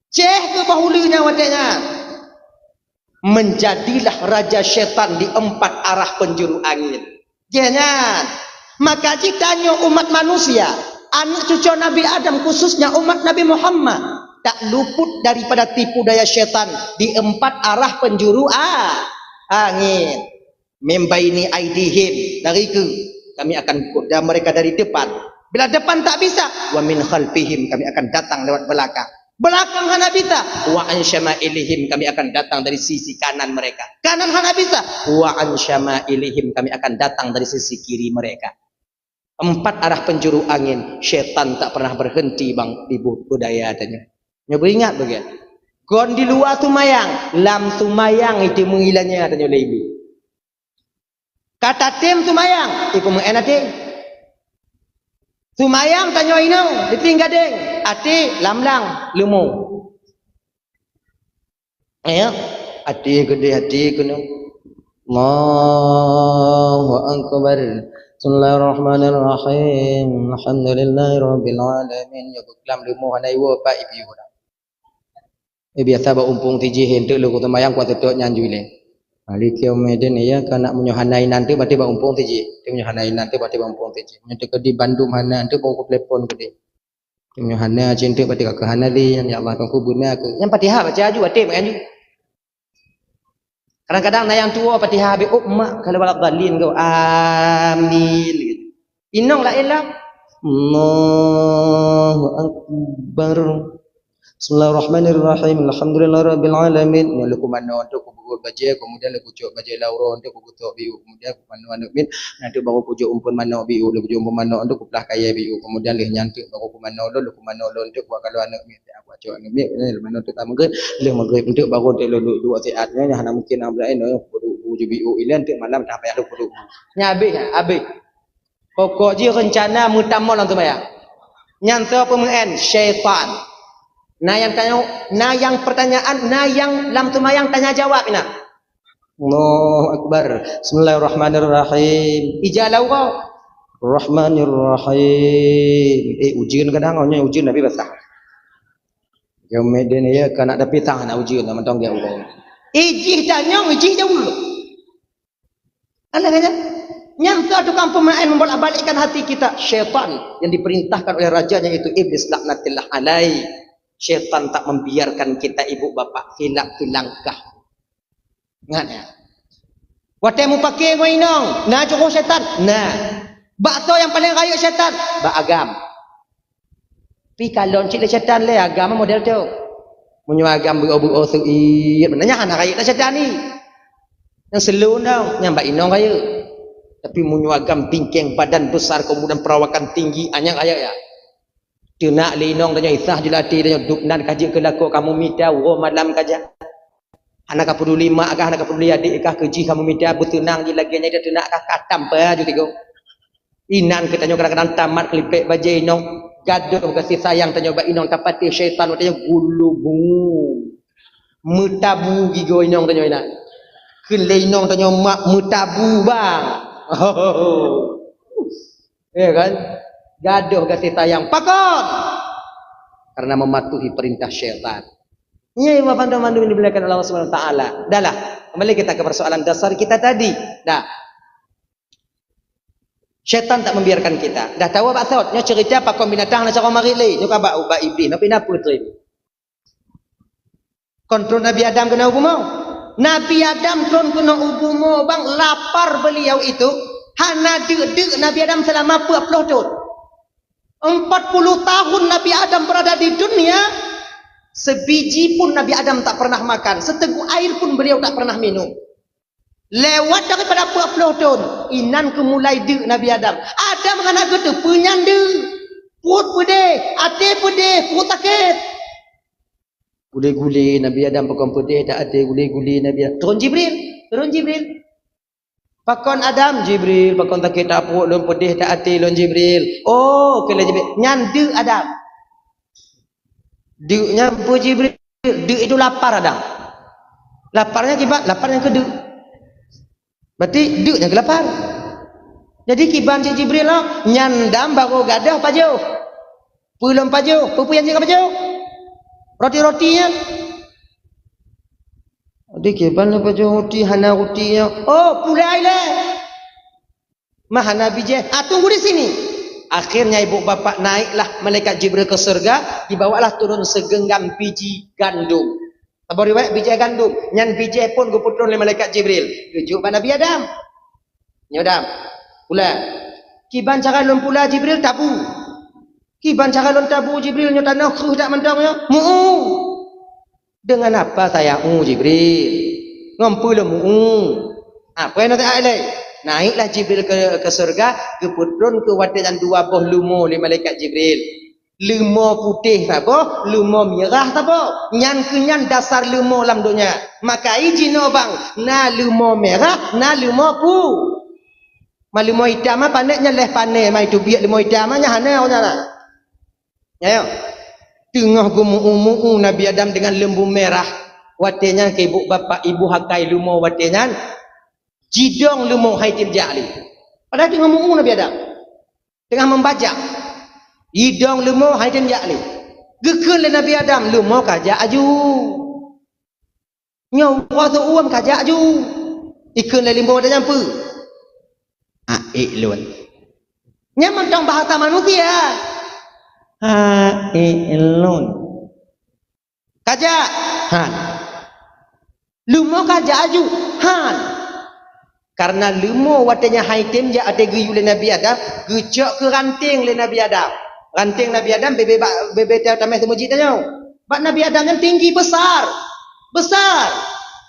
Ceh ke bahulinya watenya. Menjadilah raja syaitan di 4 arah penjuru angin. Jangan. Maka jikanya umat manusia, anak cucu Nabi Adam khususnya umat Nabi Muhammad, tak luput daripada tipu daya syaitan di 4 arah penjuru angin. Membaini aidihim, dari ke kami akan kuda mereka dari depan. Bila depan tak bisa, wa min khalfihim, kami akan datang lewat belakang. Belakang hana bisa, wa an syama'ilihim, kami akan datang dari sisi kanan mereka. Kanan hana bisa, wa an syama'ilihim, kami akan datang dari sisi kiri mereka. 4 arah penjuru angin. Syaitan tak pernah berhenti bang di budaya adanya. Nyoba ingat bagian. Gon di luar tumayang, lam tumayang itu mengilangnya adanya lebi. Kata tim tumayang, iku mengenate. Tumayang tanya ino, ditinggal deng. Ati lamlang lumu. Ati gede hati kuno. Allahu akbar. Bismillahirrahmanirrahim. Alhamdulillahirabbil alamin. Ya lam lumu hanai wo pa ibi wo. Biasa ba umpung tiji hendak lu tumayang kuat tok nyanjule. Malik yaumidin ya kana menyohanai nanti berarti ba umpung tiji. Dia menyohanai nanti berarti ba umpung tiji. Nyente ke di Bandung hana nanti bawa telepon gede. Menyohana cinta berarti ka hana li ya Allah kau kubuna aku. Yang Fatihah baca aju ate menganju. Kadang-kadang yang tua Fatihah bi umma kalau balak dalin kau amin gitu. Inong la ilah. Allahu akbar. Bismillahirrahmanirrahim. Alhamdulillahirabbil alamin. Lalu mana untuk kubur baca, kemudian lalu kucuk baca lauro untuk kukutuk biu, kemudian mana anak min nanti baru kucuk umpun mana biu, lalu kucuk umpun mana untuk kuplah kaya biu, kemudian leh nyantik baru kumana lalu kumana untuk buat kalau anak min aku acuk anak min ini mana untuk tamu ke leh maghrib untuk baru dua saatnya hanya mungkin ambil ini kudu biu ini untuk malam tak payah kudu habis pokok je rencana mutamal tu maya nyanta pemen syaitan. Yang pertanyaan, yang lam tumayang tanya jawab ina. Allahu akbar. Bismillahirrahmanirrahim. Ijalau kau. Rahmanirrahim. Ujian kadang orangnya ujian Nabi basah. Yang meden ya kan ada pitang nak ujian nama tong dia Allah. Ijih tanya ijih jauh. lah kata. Nyangka tukang pemain membolak-balikkan hati kita. Syaitan yang diperintahkan oleh rajanya itu iblis laknatillah alai. Syaitan tak membiarkan kita ibu bapa hilak langkah. Ingat ya. Watemu pakai kau inong. Nah cukup syaitan. Nah. Bakso yang paling raya syaitan. Agam. Tapi kalau cik le syaitan le agama model tu. Munyo agam beru-beru suit. Menanya anak raya syaitan ni. Yang selu dong. Yang mbak inong raya. Tapi munyo agam tingkeng badan besar kemudian perawakan tinggi anyang raya ya. Dia nak linong tanya isah jelati tanya duknan kaji ke lako kamu minta wo malam kaja. Anak ka peduli mak kah anak ka peduli adik kah keji kamu minta bertenang di lagi nya dia nak kah katam pa ju tigo. Inan kita tanya kadang-kadang tamat kelipek baje inong gaduh kasih sayang tanya ba inong tapati syaitan tanya gulubu. Mutabu gigo inong tanya ina. Keun le inong tanya mak mutabu bang. Oh. Ya kan? Gaduh kasih sayang pakot karena mematuhi perintah syaitan. Ini mandu yang diberikan Allah Subhanahu wa taala. Dahlah, kembali kita ke persoalan dasar kita tadi. Dah. Syaitan tak membiarkan kita. Dah tahu apa saud? Nya cerita pakon binatang na cara mari le. Nya ka ba ubah iblis. Tapi napa tu? Kontrol Nabi Adam kena hukum mau. Nabi Adam tron kena hukum bang lapar beliau itu. Hana dek Nabi Adam selama 40 tahun. 40 tahun Nabi Adam berada di dunia, sebiji pun Nabi Adam tak pernah makan, seteguk air pun beliau tak pernah minum. Lewat daripada 40 tahun, inan kemulai dek Nabi Adam. Adam dengan anak tu penyanda, perut pedih, hati pedih, perut sakit. Guli-guli Nabi Adam pakon pedih tak ada guli-guli Nabi Adam. Turun Jibril. Pakon Adam Jibril, pakon tak kita perut lon pedih tak hati lon Jibril. Oh, kala Jibril nyande Adam. Deknya apa Jibril? Dek itu lapar Adam. Laparnya kibat, lapar yang kedua. Berarti dek yang kelapar. Jadi kiban si Jibril lah nyandam baru gadah paju. Belum paju, pupu yang jaga paju. Roti-rotinya. Adik kiban apa jo roti hana rotinya. Oh, pulai le. Mahana bije. Tunggu di sini. Akhirnya ibu bapa naiklah malaikat Jibril ke surga, dibawalah turun segenggam biji gandum. Apa riwayat biji gandum? Nyan biji pun guputun oleh malaikat Jibril. Kejuk pada Nabi Adam. Nyodam. Pula. Kiban cara lon pula Jibril tabu. Kiban cara lon tabu Jibril nyo tanah kruh tak mentangnya. Mu'u. Dengan apa saya Jibril? Ngompu le apa yang nak ailai? Naiklah Jibril ke surga, keputun ke wadian dua buah lumo le malaikat Jibril. Lumo putih apa? Lumo merah apa? Nyan kenyan dasar lumo lam dunia. Maka ijino bang, na lumo merah, na lumo pu. Malumo hitam apa paneknya leh panek mai tu biak lumo hitam nya hana ona. Ya. Tengah gumu Nabi Adam dengan lembu merah. Watinya ke ibu bapa ibu hakai lumo watinya. Jidong lumo haitil ja'li. Padahal tengah mu'u Nabi Adam. Tengah membajak. Jidong lumo haitil ja'li. Gekun le Nabi Adam lumo kajak aju. Nyawa tu uam kajak aju. Ikun le limbo dah nyampu. Lun. Nyaman tong bahasa manusia. Lun. Kajak han. Lumo kajak aju han. Karena lumo watanya haitim ja ada geyu le Nabi Adam, gecok ke ranting le Nabi Adam. Ranting Nabi Adam bebe tamai semujit tanya. Bak Nabi Adam yang tinggi besar. Besar.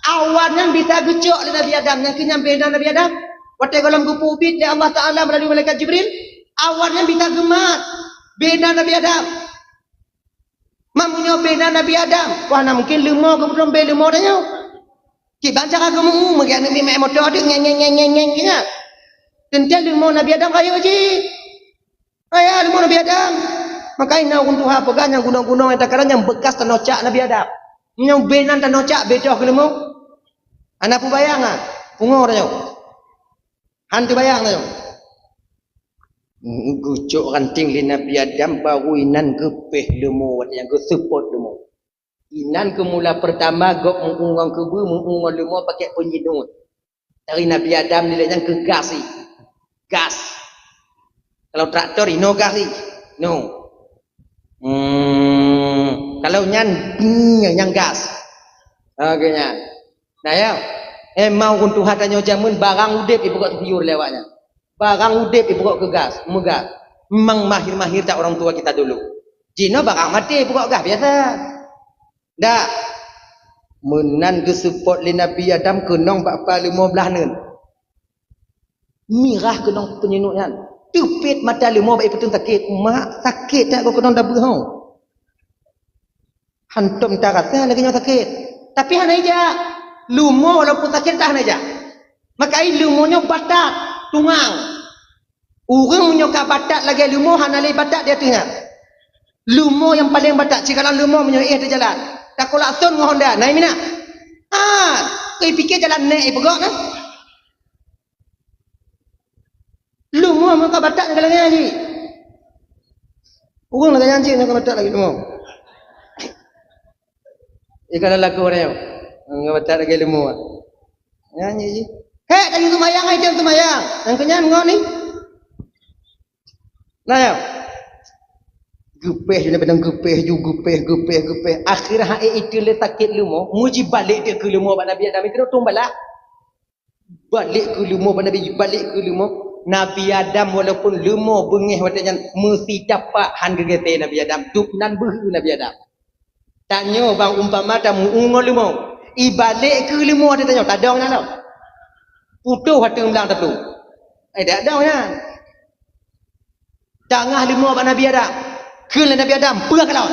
Awan yang bisa gecok le Nabi Adam yang kenyampe Nabi Adam. Watai dalam gupu ubid le Allah Taala melalui malaikat Jibril, awan yang bisa gemat beda Nabi Adam. Mamunya beda Nabi Adam. Wah, mungkin lumo kemudian be lumo tanya. Ki baca agama mungkin Nabi mai motor ada ngeng gini. Tentu lumo Nabi Adam kaya aji. Ayah lumo Nabi Adam. Makanya untuk apa kan yang gunung-gunung yang terkadang yang bekas tanocak Nabi Adam. Yang benan tanocak bedoh ke lumo. Anak pun bayang ah. Pungo tanya. Hantu bayang tanya. Gucuk ranting li Nabi Adam baru inan gepeh lumo yang go support lumo. Inan ke mula pertama gok mengungang kebu mengungang lumo pakai penyidut. Dari Nabi Adam nilainya ke gas sih. Gas. Kalau traktor no gas sih. No. Kalau yang gas. Agaknya. Nah ya. Mau untuk hatanya jamun barang udip ibu kok tiur lewatnya. Barang udip ibu kok ke gas. Mugas. Memang mahir-mahir tak orang tua kita dulu. Cina barang mati ibu kok gas biasa. Dah. Menan ke support li Nabi Adam kenong bakal 15 nen. Mirah kenong penyenukan. Tupit mata 5 baik betul sakit. Mak sakit tak kau kenong dah berhau. Hantum tak rasa lagi nyawa sakit. Tapi hana aja. Lumo walaupun sakit tak hana aja. Maka ini lumonya batak, tungang. Orang menyokap batak lagi lumo hana lagi batak dia tengah. Lumo yang paling batak. Jika lumo menyokap dia jalan. Tak kau lakson dengan Honda. Naik mina. Kau fikir jalan naik pegak kan? Lu mau kau batak dengan lagi. Orang lagi janji nak batak lagi lu mau. Kalau laku orang yang batak lagi lu mau. Nyanyi je. Hei, tadi tu mayang aja tu mayang. Yang kenyang ngau ni. Nah ya. Gupeh dia pedang gupeh. Akhirnya itu le sakit lumo, muji balik dia ke lumo Nabi Adam itu tumbalah. Balik ke lumo Nabi Adam walaupun lumo bengih watanya mesti dapat hanggete Nabi Adam. Dupnan behu Nabi Adam. Tanya bang umpama tamu ungol lumo. Balik ke lumo dia tanya tak ada orang tau. Putuh hati belang tak tu. Tak ada orang. Tengah lumo Nabi Adam. Kena Nabi Adam perah ke laut.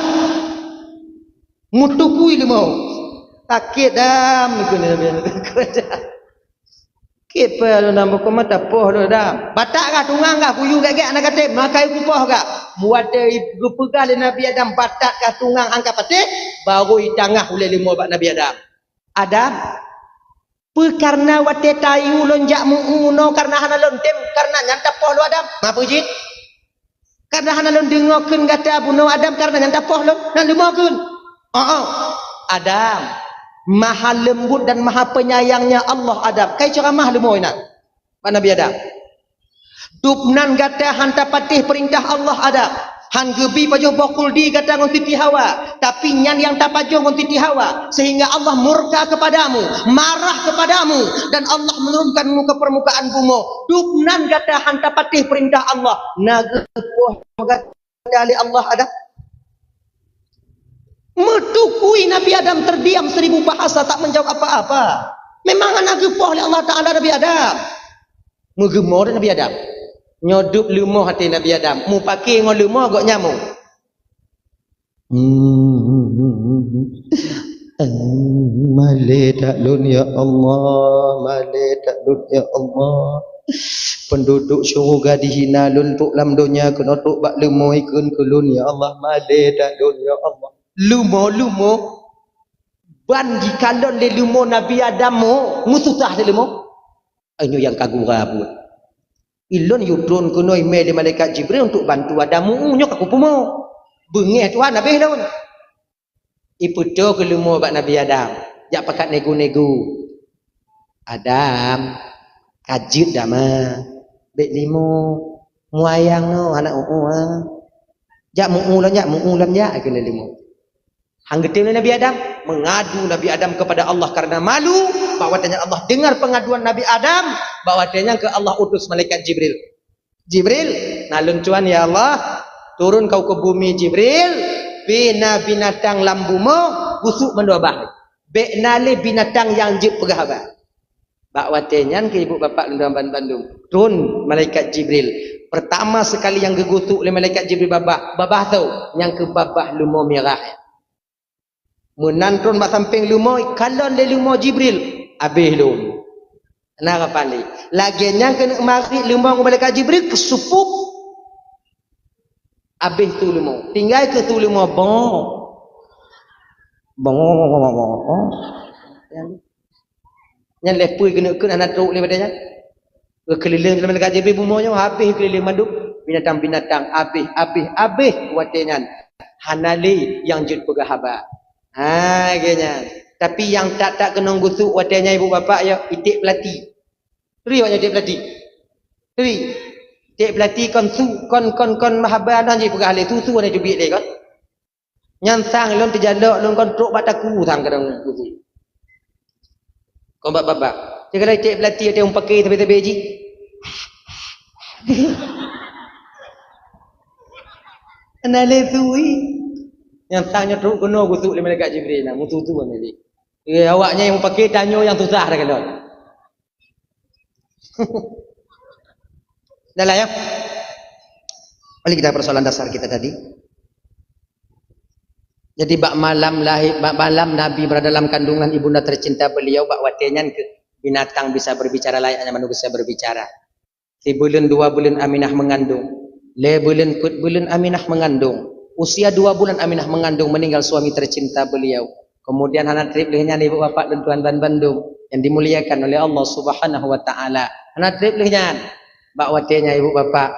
Mutukui lemau. Sakit dam kena Nabi Adam. Kepa lu nama kau mata poh lu dam. Batak kah tungang kah kuyu gak anak kata makai kupoh kah. Muat gupegah le Nabi Adam batak kah tungang angkat pati baru i tangah oleh lemau bak Nabi Adam. Adam karena wate tayu lonjak mu'uno karena hana lontem karena nyanta poh lu Adam. Apa jit? Karena hana lon dengokeun kata Abu Adam karena yang tapoh lon nan dengokeun. Adam maha lembut dan maha penyayangnya Allah Adam. Kai cara mah lemoy nak. Pak Nabi Adam. Dupnan kata hanta patih perintah Allah Adam. Han gebi pajuh bokul di kata ngon titi Hawa, tapi nyan yang tak pajuh ngon titi Hawa sehingga Allah murka kepadamu, marah kepadamu dan Allah menurunkanmu ke permukaan bumi. Dupnan kata hanta patih perintah Allah. Nagepoh kata ali Allah ada. Metukui Nabi Adam terdiam 1000 bahasa tak menjawab apa-apa. Memang nagepoh oleh Allah Taala Nabi Adam. Mengemor Nabi Adam. Nyodup lumoh hati Nabi Adam. Mu pakai ngol lumoh gak nyamuk. Malih tak lun ya Allah. Malih tak lun ya Allah. Penduduk syurga dihina lun tuk lam dunia kena tuk bak lumoh ikun kulun ya Allah. Malih tak lun ya Allah. Lumoh ban di kalon le lumoh Nabi Adam mu susah de lumoh. Anyo yang kagura pun. Ilon yudron kuno email di malaikat Jibril untuk bantu Adamu nyok aku pumo. Bengih Tuhan habis daun. Iputo ke lumo bak Nabi Adam. Jak pakat nego-nego. Adam kajit dama. Bek limo muayang no anak Jak muulan ya kena limo. Hanggetim Nabi Adam mengadu Nabi Adam kepada Allah karena malu bahwatanya Allah dengar pengaduan Nabi Adam bahwatanya ke Allah utus malaikat Jibril. Jibril, nalun cuan ya Allah, turun kau ke bumi Jibril, bina binatang lambumo busuk mendobah. Beknale binatang yang jip pegahaba. Bahwatanya ke ibu bapak dalam Bandung. Turun malaikat Jibril. Pertama sekali yang gegutuk oleh malaikat Jibril babah tahu yang ke babah lumo merah. Menantun bak samping lumoy kalon le lumoy Jibril habis lu nak apa ni laginya kena mari lumoy malaikat Jibril kesupuk habis tu lumoy tinggal ke tu lumoy bong yang lepui kena anak truk ni padanya keliling malaikat Jibril bumonya habis keliling manduk binatang-binatang habis kuatnya hanali yang jud pegahaba. Kayaknya. Tapi yang tak kena gusuk wadahnya ibu bapa ya itik pelati. Ri wak jadi pelati. Ri. Dek pelati kon mahabbah je pegah le tu ada jubik le kon. Nyan sang lon terjalak lon kon truk bataku sang kadang tu. Kon bab. Dia kata dek pelati ada yang pakai tebe-tebe ji. Anale tui. Yang tanya truk kono gusuk le malaikat Jibril nak mutu tu ameli. Awaknya yang pakai tanyo yang susah dah kalau. Dah lah ya. Balik kita persoalan dasar kita tadi. Jadi bak malam Nabi berada dalam kandungan ibunda tercinta beliau, bak watenyan ke binatang bisa berbicara layaknya manusia berbicara. 3 bulan 2 bulan Aminah mengandung. 4 bulan Aminah mengandung. Usia 2 bulan Aminah mengandung, meninggal suami tercinta beliau. Kemudian anak trip lehnya ibu bapak dan tuan ban Bandung yang dimuliakan oleh Allah Subhanahu wa taala. Anak trip lehnya bak watenya ibu bapak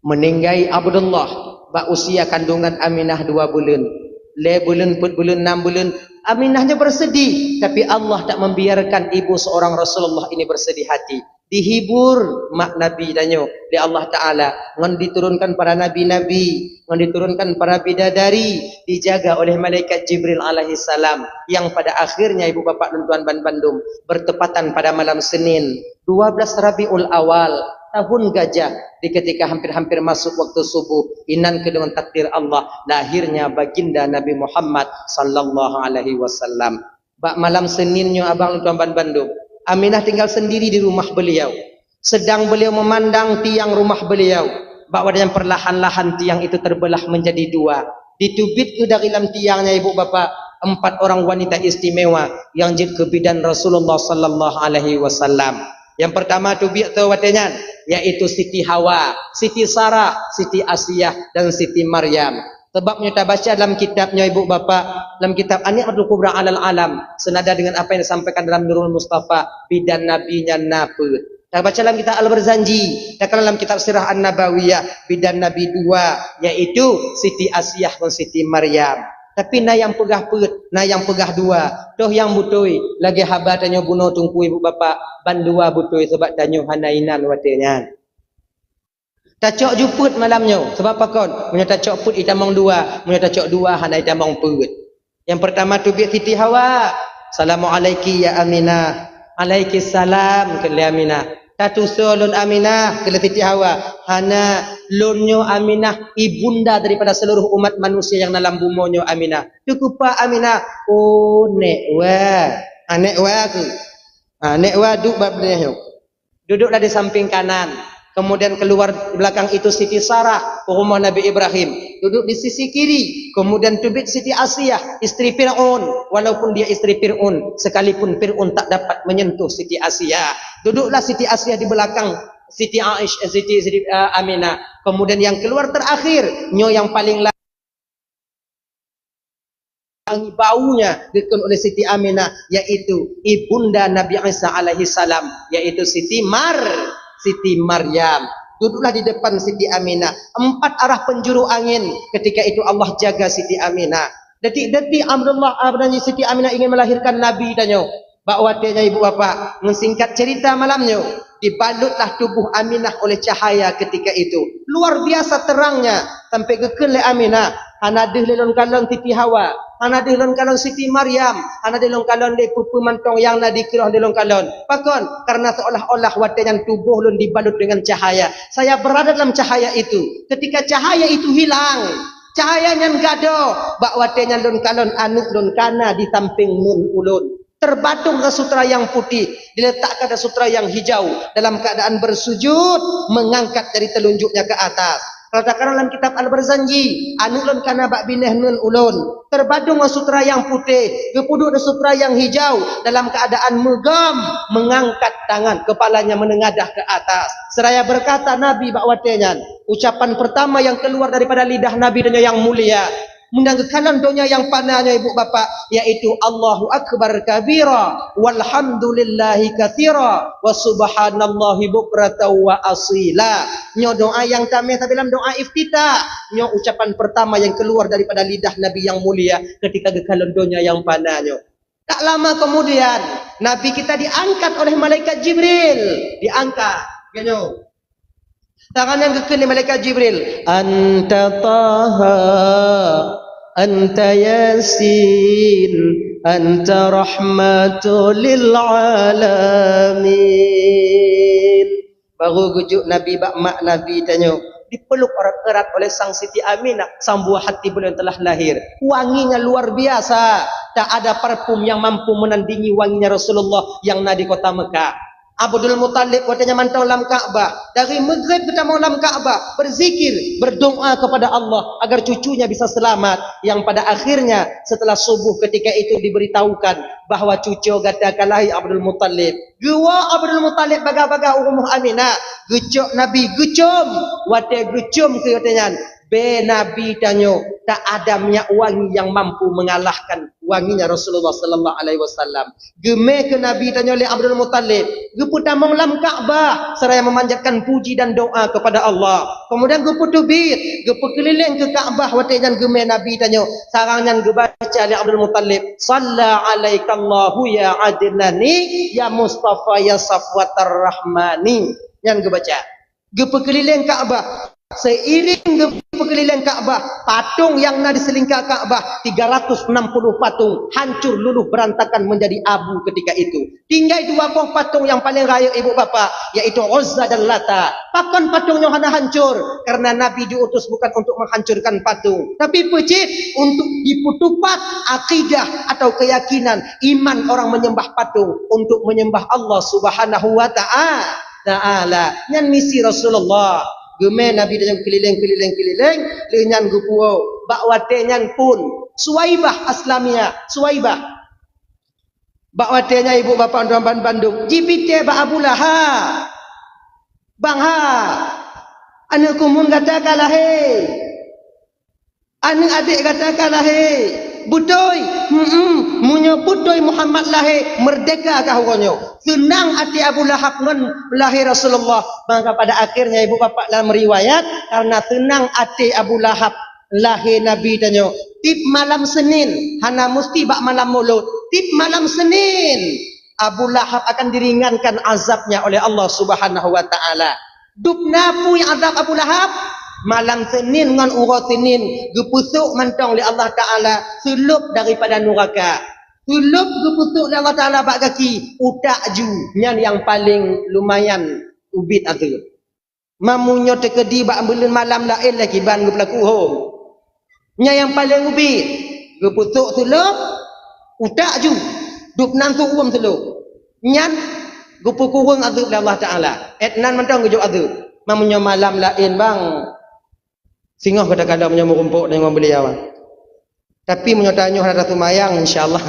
meninggai Abdullah bak usia kandungan Aminah 2 bulan. 4 bulan 6 bulan Aminahnya bersedih, tapi Allah tak membiarkan ibu seorang Rasulullah ini bersedih hati. Dihibur mak Nabi danyo di Allah Taala, ngan diturunkan para nabi-nabi, ngan diturunkan para bidadari, dijaga oleh malaikat Jibril alaihi salam, yang pada akhirnya ibu bapak dan tuan ban Bandung bertepatan pada malam Senin 12 Rabiul Awal tahun gajah, di ketika hampir-hampir masuk waktu subuh, inan ke dengan takdir Allah lahirnya baginda Nabi Muhammad sallallahu alaihi wasallam. Bak malam Seninnya abang tuan ban Bandung, Aminah tinggal sendiri di rumah beliau. Sedang beliau memandang tiang rumah beliau, bahwa dengan perlahan-lahan tiang itu terbelah menjadi 2. Ditubit ke dari dalam tiangnya ibu bapak 4 orang wanita istimewa yang jadi kebidan Rasulullah sallallahu alaihi wasallam. Yang pertama tubit tu watenya, yaitu Siti Hawa, Siti Sarah, Siti Asiyah dan Siti Maryam. Sebabnya kita baca dalam kitabnya ibu bapak, dalam kitab An-Ni'matul Kubra 'alal Alam, senada dengan apa yang disampaikan dalam Nurul Mustafa, bidan nabinya Nafud. Kita baca dalam kitab Al-Barzanji, dan dalam kitab Sirah An-Nabawiyah, bidan nabi 2, yaitu Siti Asiyah dan Siti Maryam. Tapi na yang pegah na yang pegah 2, toh yang butoi lagi haba tanyo buno tungku ibu bapak ban 2 butoi sebab tanyo hanainan watenya. Tacok juput malamnya sebab apa kon? Punya tacok put itamong 2, punya tacok 2 hanai tamong put. Yang pertama tubik Siti Hawa, Assalamualaikum ya Aminah. Alaiki salam ke Aminah. Tatusulun Aminah ke Siti Hawa. Hana lunyo Aminah, ibunda daripada seluruh umat manusia yang dalam bumonyo Aminah. Cukup Pak Aminah. Oh nek wa. Nek wa aku. Nek wa duduk babnya. Duduklah di samping kanan. Kemudian keluar belakang itu Siti Sarah, rumah Nabi Ibrahim, duduk di sisi kiri. Kemudian tubik Siti Asiyah, istri Fir'aun, walaupun dia istri Fir'aun, sekalipun Fir'aun tak dapat menyentuh Siti Asiyah. Duduklah Siti Asiyah di belakang Siti Aisyah, Siti Aminah. Kemudian yang keluar terakhir, nyo yang paling baunya dikon oleh Siti Aminah, yaitu ibunda Nabi Isa alaihi salam, yaitu Siti Maryam. Duduklah di depan Siti Aminah. 4 arah penjuru angin ketika itu Allah jaga Siti Aminah. Detik-detik Abdullah Siti Aminah ingin melahirkan Nabi danyo. Bakwatenya ibu bapak, mensingkat cerita malamnya, dibalutlah tubuh Aminah oleh cahaya ketika itu. Luar biasa terangnya sampai gekel Aminah. Hanadih lelon kalon Siti Hawa, hanadih lelon kalon Siti Maryam, hanadih lelon kalon de pupu mantong yang nadi kirah lelon kalon. Pakon karena seolah-olah watenan tubuh lun dibalut dengan cahaya. Saya berada dalam cahaya itu. Ketika cahaya itu hilang, cahayanya gado, bak watenya lelon kalon anuk lelon kana di samping nun ulun. Terbatung ke sutra yang putih, diletakkan ke sutra yang hijau, dalam keadaan bersujud, mengangkat dari telunjuknya ke atas. Katakan dalam kitab Al-Barzanji, anulun kana bak bineh nun ulun, terbadung sutra yang putih, kepuduk sutra yang hijau, dalam keadaan megam, mengangkat tangan, kepalanya menengadah ke atas. Seraya berkata Nabi bakwatenya, ucapan pertama yang keluar daripada lidah Nabi dan yang mulia, menanggalkan doanya yang panahnya ibu bapak, yaitu Allahu Akbar kabira walhamdulillahi katsira wa subhanallahi bukratan wa asila. Nyo doa yang tameh dalam doa iftitah, nyo ucapan pertama yang keluar daripada lidah Nabi yang mulia ketika gekalan doanya yang panahnya. Tak lama kemudian Nabi kita diangkat oleh malaikat Jibril, diangkat. Ganyo. Tangan yang kekini malaikat Jibril, anta taha, anta yasin, anta rahmatul lil alamin. Baru gujuk Nabi bak mak Nabi tanya, dipeluk erat-erat oleh sang Siti Aminah, sang buah hati beliau yang telah lahir. Wanginya luar biasa. Tak ada parfum yang mampu menandingi wanginya Rasulullah yang ada di kota Mekah. Abdul Muttalib katanya mantau dalam Ka'bah. Dari Maghrib kita mau dalam Ka'bah, berzikir, berdoa kepada Allah agar cucunya bisa selamat. Yang pada akhirnya setelah subuh ketika itu diberitahukan bahawa cucu katakan lahir Abdul Muttalib. Gua Abdul Muttalib baga-baga Ummu Aminah. Gucuk Nabi gucum, wate gucum ke katanya. Be Nabi tanya, tak ada minyak wangi yang mampu mengalahkan wanginya Rasulullah sallallahu alaihi wasallam. Geme ke Nabi tanya oleh Abdul Muttalib, geputa menglam Ka'bah seraya memanjatkan puji dan doa kepada Allah. Kemudian geputu bit, gepu keliling ke Ka'bah watenya geme Nabi tanya, sarangnya gebaca oleh Abdul Muttalib, salla alaikallahu ya adnani ya Mustafa ya Safwatar Rahmani. Yang gebaca. Gepu keliling Ka'bah. Seiring keliling Ka'bah, patung yang ada di selingkar Ka'bah 360 patung hancur luluh berantakan menjadi abu ketika itu. Tinggal dua buah patung yang paling raya ibu bapa, yaitu Uzza dan Lata. Pakan patungnya hanya hancur karena Nabi diutus bukan untuk menghancurkan patung, tapi pecit untuk diputupat akidah atau keyakinan iman orang menyembah patung untuk menyembah Allah Subhanahu wa taala. Yang misi Rasulullah. Gemen Nabi dengan keliling lenyan gupuo bakwate nyan pun Suwaibah Aslamia, Suwaibah bakwate nya ibu bapa orang Bandung jipite ba Abu Lahab bang ha anu kumun katakanlah he anu adik katakanlah he butoy munyo butoy Muhammad lahir merdeka kah uronyo senang hati Abu Lahab ngan lahir Rasulullah. Maka pada akhirnya ibu bapa dalam riwayat karena tenang hati Abu Lahab lahir Nabi tanyo tip malam Senin hana mesti bak malam Maulud, tip malam Senin Abu Lahab akan diringankan azabnya oleh Allah Subhanahu wa taala. Dupnapu yang azab Abu Lahab malam Senin dengan urut Senin gepusuk mantong oleh Allah Ta'ala sulup daripada neraka, sulup gepusuk oleh Allah Ta'ala bak kaki utak ju yang paling lumayan ubit itu mamunyo tekedi bak belun malam lain lagi ban gepelaku hom yang paling ubit gepusuk sulup utak ju dup nantu uam sulup nyan gepukurung azab oleh Allah Ta'ala etnan mantong gejuk azab mamunyo malam lain bang singoh kadang-kadang menyambung rumpuk dengan beliau. Tapi menyotanya ada tumayang insyaallah.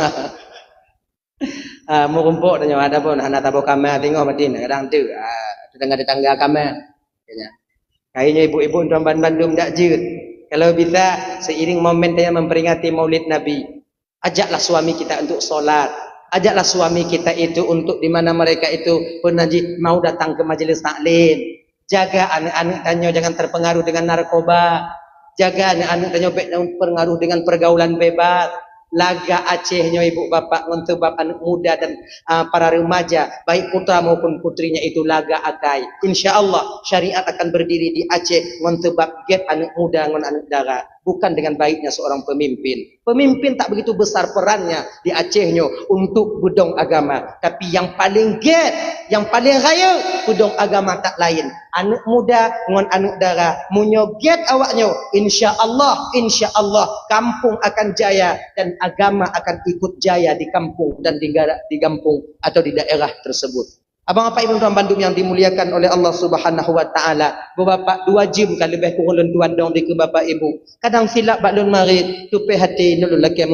Mau rumpuk dan ada pun anak tabu kamar tengok batin kadang tu tetangga-tetangga kamar. Kayaknya ibu-ibu tuan Bandung tak jut. Kalau bisa seiring momen dia memperingati Maulid Nabi, ajaklah suami kita untuk solat. Ajaklah suami kita itu untuk di mana mereka itu penaji mau datang ke majelis taklim. Jaga anak-anak tanya jangan terpengaruh dengan narkoba. Jaga anak-anak tanya terpengaruh dengan pergaulan bebas. Laga Acehnya ibu bapak untuk bab anak muda dan para remaja, baik putra maupun putrinya itu laga akai. InsyaAllah syariat akan berdiri di Aceh untuk bab get anak muda dengan anak dara. Bukan dengan baiknya seorang pemimpin. Pemimpin tak begitu besar perannya di Acehnya untuk budong agama. Tapi yang paling get, yang paling raya budong agama tak lain. Anak muda dengan anak dara munyo get awaknya. InsyaAllah kampung akan jaya dan agama akan ikut jaya di kampung dan di kampung atau di daerah tersebut. Abang apa ibu tuan Bandung yang dimuliakan oleh Allah Subhanahu wa taala. Bapak dua jam kan lebih kurang tuan dong di ke bapak ibu. Kadang silap bak lun marid tupe hati nulun laki